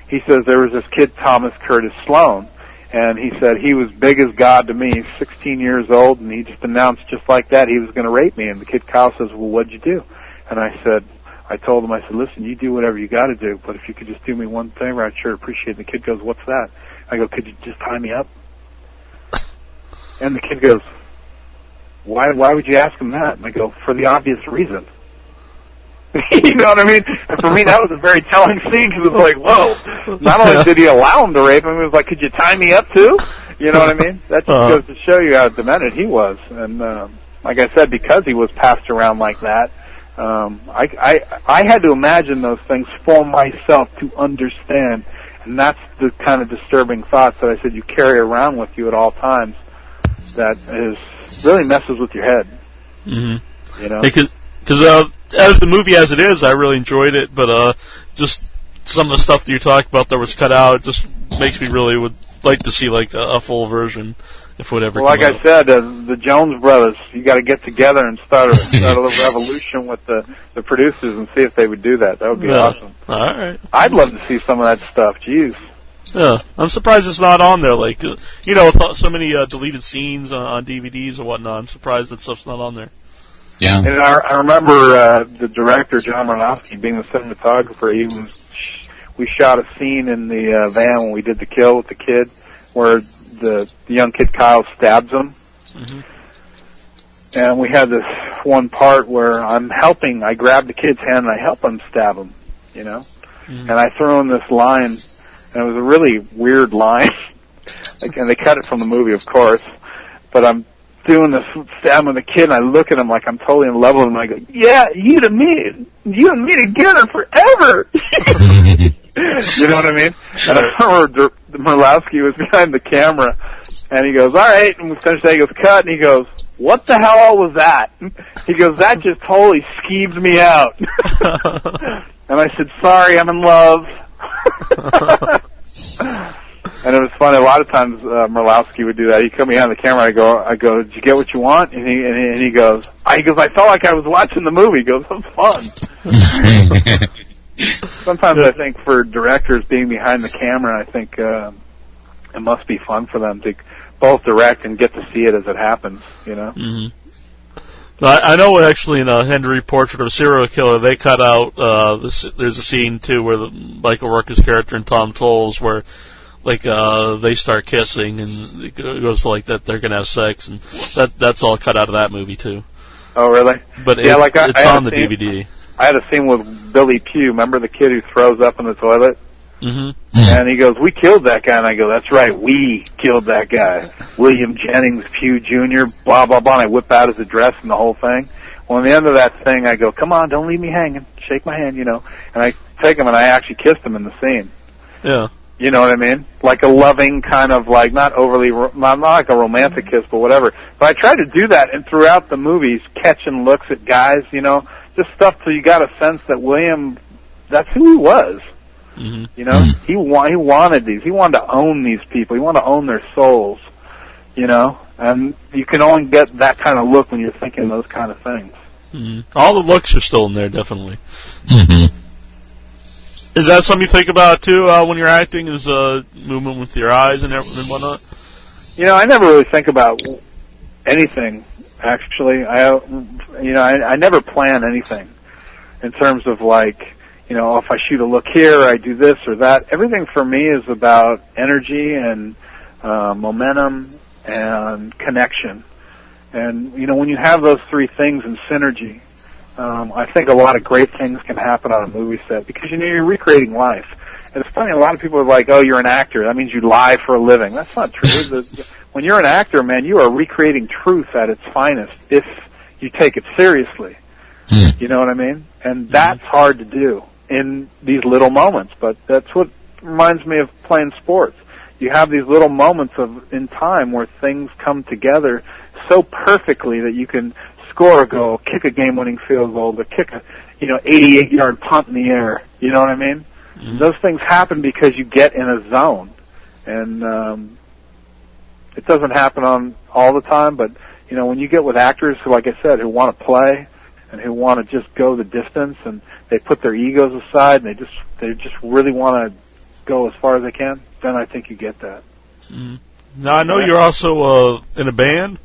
[SPEAKER 4] he says there was this kid, Thomas Curtis Sloan, and he said he was big as God to me. He's 16 years old, and he just announced just like that he was going to rape me. And the kid Kyle says, well, what'd you do? And I told him, listen, you do whatever you got to do, but if you could just do me one favor, I'd sure appreciate it. And the kid goes, what's that? I go, could you just tie me up? And the kid goes, why would you ask him that? And I go, for the obvious reason. You know what I mean? And for me, that was a very telling scene, because it was like, whoa. Not only did he allow him to rape him, he was like, could you tie me up too? You know what I mean? That just goes to show you how demented he was. And like I said, because he was passed around like that, I had to imagine those things for myself to understand. And that's the kind of disturbing thoughts that I said you carry around with you at all times, that really messes with your head.
[SPEAKER 2] Because as the movie as it is, I really enjoyed it, but just some of the stuff that you talked about that was cut out, it just makes me really would like to see a full version, if whatever.
[SPEAKER 4] Well, like I said, the Jones brothers, you got to get together and start a little revolution with the producers and see if they would do that. That would be awesome.
[SPEAKER 2] All right.
[SPEAKER 4] I'd love to see some of that stuff. Jeez.
[SPEAKER 2] Yeah, I'm surprised it's not on there. With so many deleted scenes on DVDs and whatnot, I'm surprised that stuff's not on there.
[SPEAKER 3] Yeah.
[SPEAKER 4] And I remember the director, John Aronofsky, being the cinematographer. We shot a scene in the van when we did the kill with the kid, where the young kid Kyle stabs him. And we had this one part where I grabbed the kid's hand and I help him stab him, And I throw in this line, and it was a really weird line. And they cut it from the movie, of course. But I'm doing this stabbing the kid, and I look at him like I'm totally in love with him. And I go, yeah, you and me together forever. You know what I mean? And I remember Murlowski was behind the camera, and he goes, all right, and we finished that. He goes, cut, and he goes,
[SPEAKER 1] what the hell was that? He goes, that just totally skeeved me out. And I said, sorry, I'm in love. And it was funny. A lot of times Merlowski would do that. He'd come behind the camera. I go, did you get what you want? And he goes, I felt like I was watching the movie. He goes, it was fun. Sometimes I think for directors being behind the camera, I think it must be fun for them to both direct and get to see it as it happens, you know?
[SPEAKER 2] Mm-hmm. I know actually in Henry Portrait of a Serial Killer, they cut out, there's a scene too where Michael Rooker's character and Tom Tolles where they start kissing and it goes like that they're gonna have sex, and that's all cut out of that movie too.
[SPEAKER 1] Oh really?
[SPEAKER 2] But yeah, it's on the DVD.
[SPEAKER 1] I had a scene with Billy Pugh, remember the kid who throws up in the toilet?
[SPEAKER 2] Mm-hmm.
[SPEAKER 1] And he goes, we killed that guy. And I go, that's right, we killed that guy. William Jennings Pugh Jr., blah, blah, blah. And I whip out his address and the whole thing. Well, at the end of that thing, I go, come on, don't leave me hanging. Shake my hand, you know. And I take him and I actually kissed him in the scene.
[SPEAKER 2] Yeah.
[SPEAKER 1] You know what I mean? Like a loving kind of like, not like a romantic kiss, but whatever. But I tried to do that, and throughout the movies, catching looks at guys, you know, just stuff so you got a sense that William, that's who he was.
[SPEAKER 2] Mm-hmm.
[SPEAKER 1] You know, he wanted these. He wanted to own these people. He wanted to own their souls. You know, and you can only get that kind of look when you're thinking those kind of things.
[SPEAKER 2] Mm-hmm. All the looks are still in there, definitely.
[SPEAKER 3] Mm-hmm.
[SPEAKER 2] Is that something you think about too when you're acting? Is movement with your eyes and whatnot?
[SPEAKER 1] You know, I never really think about anything. Actually, I never plan anything in terms of like, you know, if I shoot a look here, I do this or that. Everything for me is about energy and momentum and connection. And, you know, when you have those three things in synergy, I think a lot of great things can happen on a movie set because, you know, you're recreating life. And it's funny, a lot of people are like, oh, you're an actor. That means you lie for a living. That's not true. When you're an actor, man, you are recreating truth at its finest if you take it seriously. You know what I mean? And that's hard to do in these little moments, but that's what reminds me of playing sports. You have these little moments in time where things come together so perfectly that you can score a goal, kick a game-winning field goal, or kick a 88-yard punt in the air. You know what I mean? Mm-hmm. Those things happen because you get in a zone, and it doesn't happen all the time. But you know, when you get with actors who, like I said, who want to play and who want to just go the distance, and they put their egos aside, and they just really want to go as far as they can, then I think you get that.
[SPEAKER 2] Mm-hmm. Now I know you're also in a band.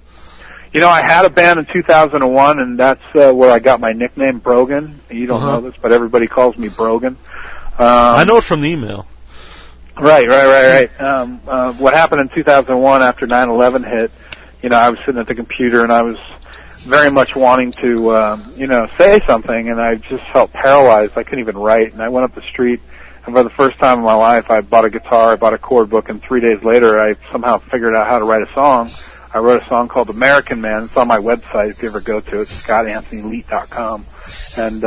[SPEAKER 1] You know, I had a band in 2001, and that's where I got my nickname, Brogan. You don't know this, but everybody calls me Brogan.
[SPEAKER 2] I know it from the email.
[SPEAKER 1] Right. What happened in 2001 after 9/11 hit, you know, I was sitting at the computer, and I was very much wanting to, say something, and I just felt paralyzed. I couldn't even write, and I went up the street, and for the first time in my life, I bought a guitar, I bought a chord book, and 3 days later, I somehow figured out how to write a song. I wrote a song called American Man. It's on my website if you ever go to it, ScottAnthonyLeet.com. And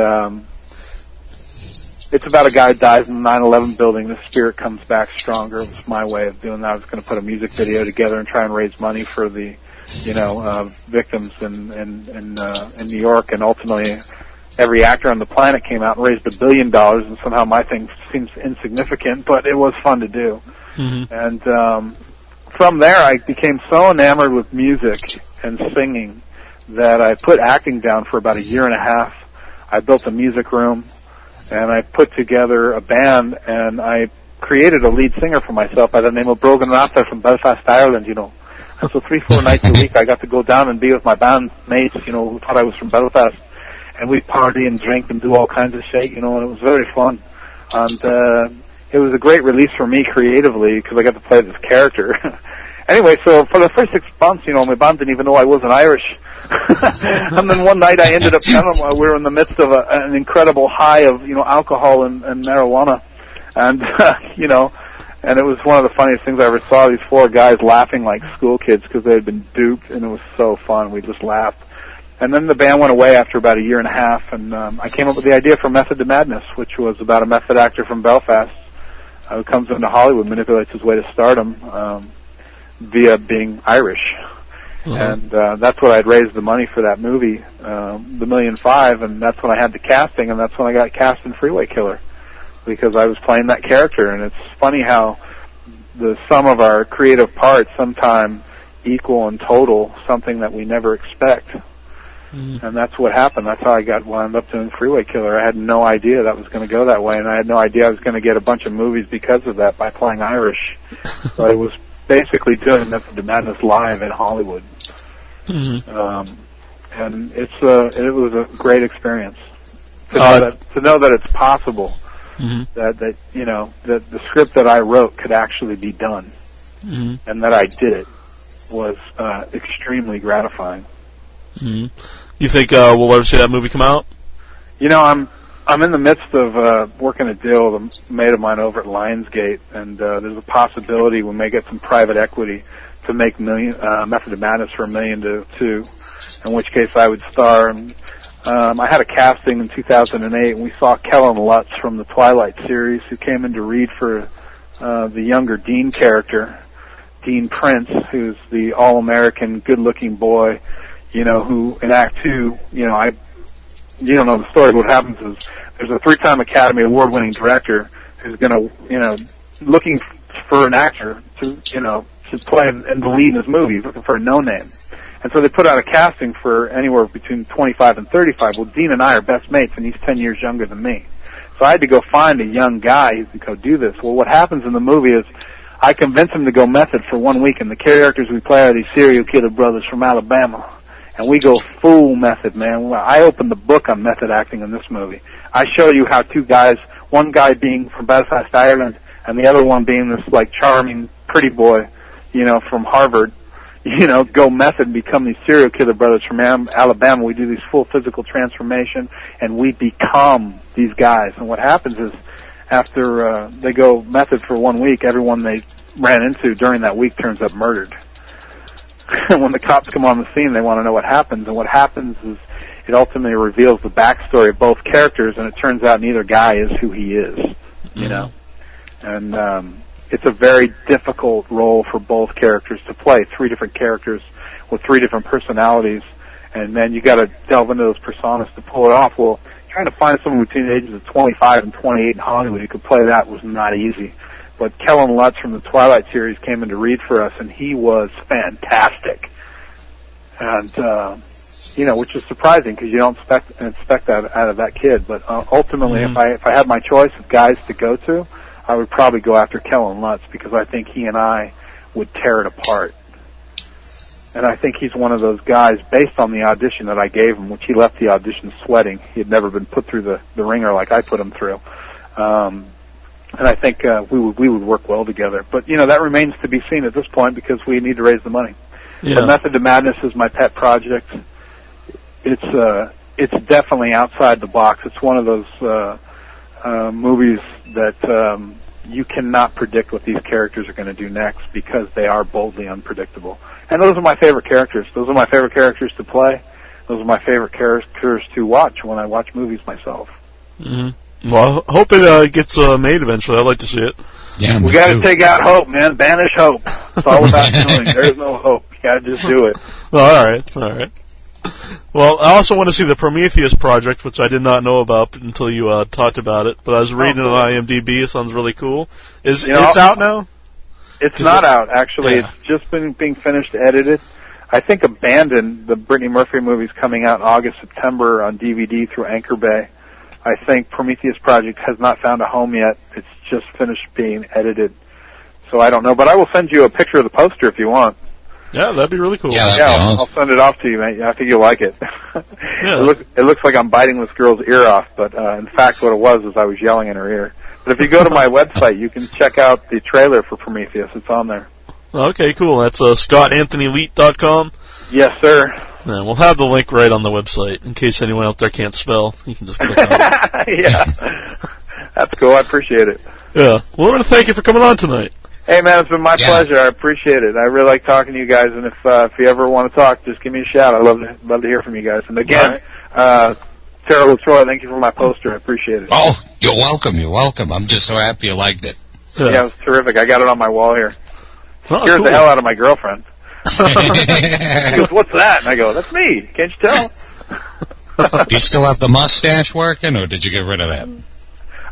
[SPEAKER 1] it's about a guy who dies in the 9/11 building. The spirit comes back stronger. It was my way of doing that. I was going to put a music video together and try and raise money for the, victims in New York. And ultimately, every actor on the planet came out and raised $1 billion. And somehow my thing seems insignificant, but it was fun to do. Mm-hmm. And from there, I became so enamored with music and singing that I put acting down for about 1.5 years. I built a music room, and I put together a band, and I created a lead singer for myself by the name of Brogan Rafter from Belfast, Ireland, you know. And so 3-4 nights a week, I got to go down and be with my band mates, you know, who thought I was from Belfast. And we'd party and drink and do all kinds of shit, you know, and it was very fun. And it was a great release for me creatively because I got to play this character. Anyway, so for the first 6 months, you know, my band didn't even know I wasn't Irish. And then one night I ended up, we were in the midst of an incredible high of, you know, alcohol and marijuana. And, and it was one of the funniest things I ever saw, these 4 guys laughing like school kids because they had been duped, and it was so fun. We just laughed. And then the band went away after about 1.5 years, and I came up with the idea for Method to Madness, which was about a method actor from Belfast who comes into Hollywood, manipulates his way to stardom via being Irish. And that's what I'd raised the money for that movie, the $1.5 million, and that's when I had the casting, and that's when I got cast in Freeway Killer, because I was playing that character. And it's funny how the sum of our creative parts sometimes equal in total something that we never expect. And that's what happened. That's how I wound up doing Freeway Killer. I had no idea that was going to go that way, and I had no idea I was going to get a bunch of movies because of that by playing Irish. So I was basically doing Method to Madness live in Hollywood. And it was a great experience to know that it's possible, that you know, that the script that I wrote could actually be done, and that I did it was extremely gratifying.
[SPEAKER 2] You think we'll ever see that movie come out?
[SPEAKER 1] You know, I'm in the midst of working a deal with a mate of mine over at Lionsgate, and there's a possibility we may get some private equity to make Method of Madness for $1 million to $2 million, in which case I would star. And I had a casting in 2008, and we saw Kellen Lutz from the Twilight series, who came in to read for the younger Dean character, Dean Prince, who's the all-American, good-looking boy, you know, who in Act 2, you don't know the story. What happens is there's a 3-time Academy Award-winning director who's going to, you know, looking for an actor to, you know, to play in the lead in his movie, looking for a no-name. And so they put out a casting for anywhere between 25 and 35. Well, Dean and I are best mates, and he's 10 years younger than me. So I had to go find a young guy who could go do this. Well, what happens in the movie is I convince him to go method for 1 week, and the characters we play are these serial killer brothers from Alabama. And we go full method, man. I open the book on method acting in this movie. I show you how two guys, one guy being from Belfast, Ireland, and the other one being this, like, charming, pretty boy, you know, from Harvard, you know, go method and become these serial killer brothers from Alabama. We do these full physical transformation, and we become these guys. And what happens is, after they go method for 1 week, everyone they ran into during that week turns up murdered. And when the cops come on the scene, they want to know what happens. And what happens is it ultimately reveals the backstory of both characters, and it turns out neither guy is who he is, you know. And it's a very difficult role for both characters to play, 3 different characters with 3 different personalities. And then you got to delve into those personas to pull it off. Well, trying to find someone between the ages of 25 and 28 in Hollywood who could play that was not easy. But Kellen Lutz from the Twilight series came in to read for us, and he was fantastic. And, you know, which is surprising because you don't expect that out of that kid. But ultimately, if I had my choice of guys to go to, I would probably go after Kellen Lutz, because I think he and I would tear it apart. And I think he's one of those guys, based on the audition that I gave him, which he left the audition sweating. He had never been put through the ringer like I put him through. And I think we would work well together. But, you know, that remains to be seen at this point, because we need to raise the money. Yeah. But Method to Madness is my pet project. It's definitely outside the box. It's one of those movies that you cannot predict what these characters are going to do next, because they are boldly unpredictable. And those are my favorite characters. Those are my favorite characters to play. Those are my favorite characters to watch when I watch movies myself.
[SPEAKER 2] Well, I hope it gets made eventually. I'd like to see it.
[SPEAKER 3] Yeah,
[SPEAKER 1] we got to take out hope, man. Banish hope. It's all about doing. There's no hope. You got to just do it.
[SPEAKER 2] Well, all right. Well, I also want to see the Prometheus project, which I did not know about until you talked about it. But I was reading it on IMDb. It sounds really cool. It's out now?
[SPEAKER 1] It's not out, actually. Yeah. It's just being finished, edited. I think Abandoned, the Brittany Murphy movie, is coming out in August, September on DVD through Anchor Bay. I think Prometheus Project has not found a home yet. It's just finished being edited. So I don't know, but I will send you a picture of the poster if you want.
[SPEAKER 2] Yeah, that'd be really cool.
[SPEAKER 3] Yeah,
[SPEAKER 1] I'll send it off to you, man. I think you'll like it.
[SPEAKER 2] Yeah.
[SPEAKER 1] It looks like I'm biting this girl's ear off, but in fact what it was is I was yelling in her ear. But if you go to my website, you can check out the trailer for Prometheus. It's on there.
[SPEAKER 2] Okay, cool. That's ScottAnthonyLeet.com.
[SPEAKER 1] Yes, sir.
[SPEAKER 2] Yeah, we'll have the link right on the website in case anyone out there can't spell. You can just click on it.
[SPEAKER 1] Yeah. That's cool. I appreciate it.
[SPEAKER 2] Yeah. Well, I want to thank you for coming on tonight.
[SPEAKER 1] Hey, man, it's been my pleasure. I appreciate it. I really like talking to you guys, and if you ever want to talk, just give me a shout. I'd love to hear from you guys. And again, Terrible Troy, thank you for my poster. I appreciate it.
[SPEAKER 3] Oh, you're welcome. I'm just so happy you liked it.
[SPEAKER 1] Yeah, it was terrific. I got it on my wall here.
[SPEAKER 2] Oh,
[SPEAKER 1] Scared
[SPEAKER 2] cool.
[SPEAKER 1] the hell out of my girlfriend.
[SPEAKER 4] He goes, "What's that?" And I go, "That's me. Can't you tell?"
[SPEAKER 3] Do you still have the mustache working, or did you get rid of that?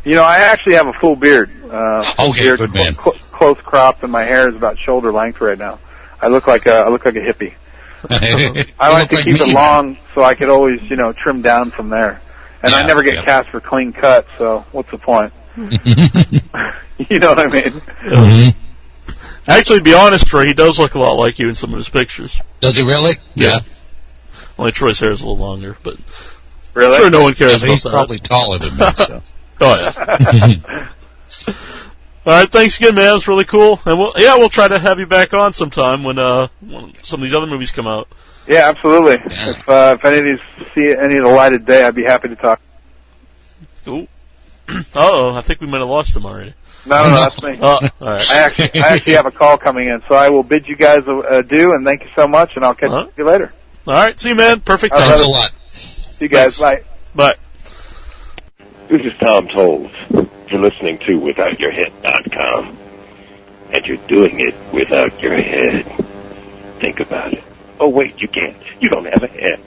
[SPEAKER 4] You know, I actually have a full beard.
[SPEAKER 3] Okay, good man.
[SPEAKER 4] Close cropped, and my hair is about shoulder length right now. I look like a hippie. I like to keep it long so I could always, trim down from there. And I never get cast for clean cut, so what's the point? You know what I mean?
[SPEAKER 3] Mm-hmm.
[SPEAKER 2] Actually, to be honest, Troy, he does look a lot like you in some of his pictures.
[SPEAKER 3] Does he really?
[SPEAKER 2] Yeah. Only Troy's hair is a little longer, but
[SPEAKER 4] really?
[SPEAKER 2] Sure, no one cares about
[SPEAKER 3] he's
[SPEAKER 2] that.
[SPEAKER 3] He's probably taller than me, so.
[SPEAKER 2] Oh, yeah. All right, thanks again, man. It was really cool. And we'll try to have you back on sometime when some of these other movies come out.
[SPEAKER 4] Yeah, absolutely. Yeah. If any of these see any of the light of day, I'd be happy to talk.
[SPEAKER 2] Ooh. Uh-oh, I think we might have lost him already.
[SPEAKER 4] No, that's me.
[SPEAKER 2] All right.
[SPEAKER 4] I actually have a call coming in, so I will bid you guys adieu, and thank you so much, and I'll catch you later.
[SPEAKER 2] All right, see you, man. Perfect.
[SPEAKER 3] Thanks a lot.
[SPEAKER 4] See you guys. Bye.
[SPEAKER 2] Bye.
[SPEAKER 5] This is Tom Tolles. You're listening to WithoutYourHead.com, and you're doing it without your head. Think about it. Oh, wait, you can't. You don't have a head.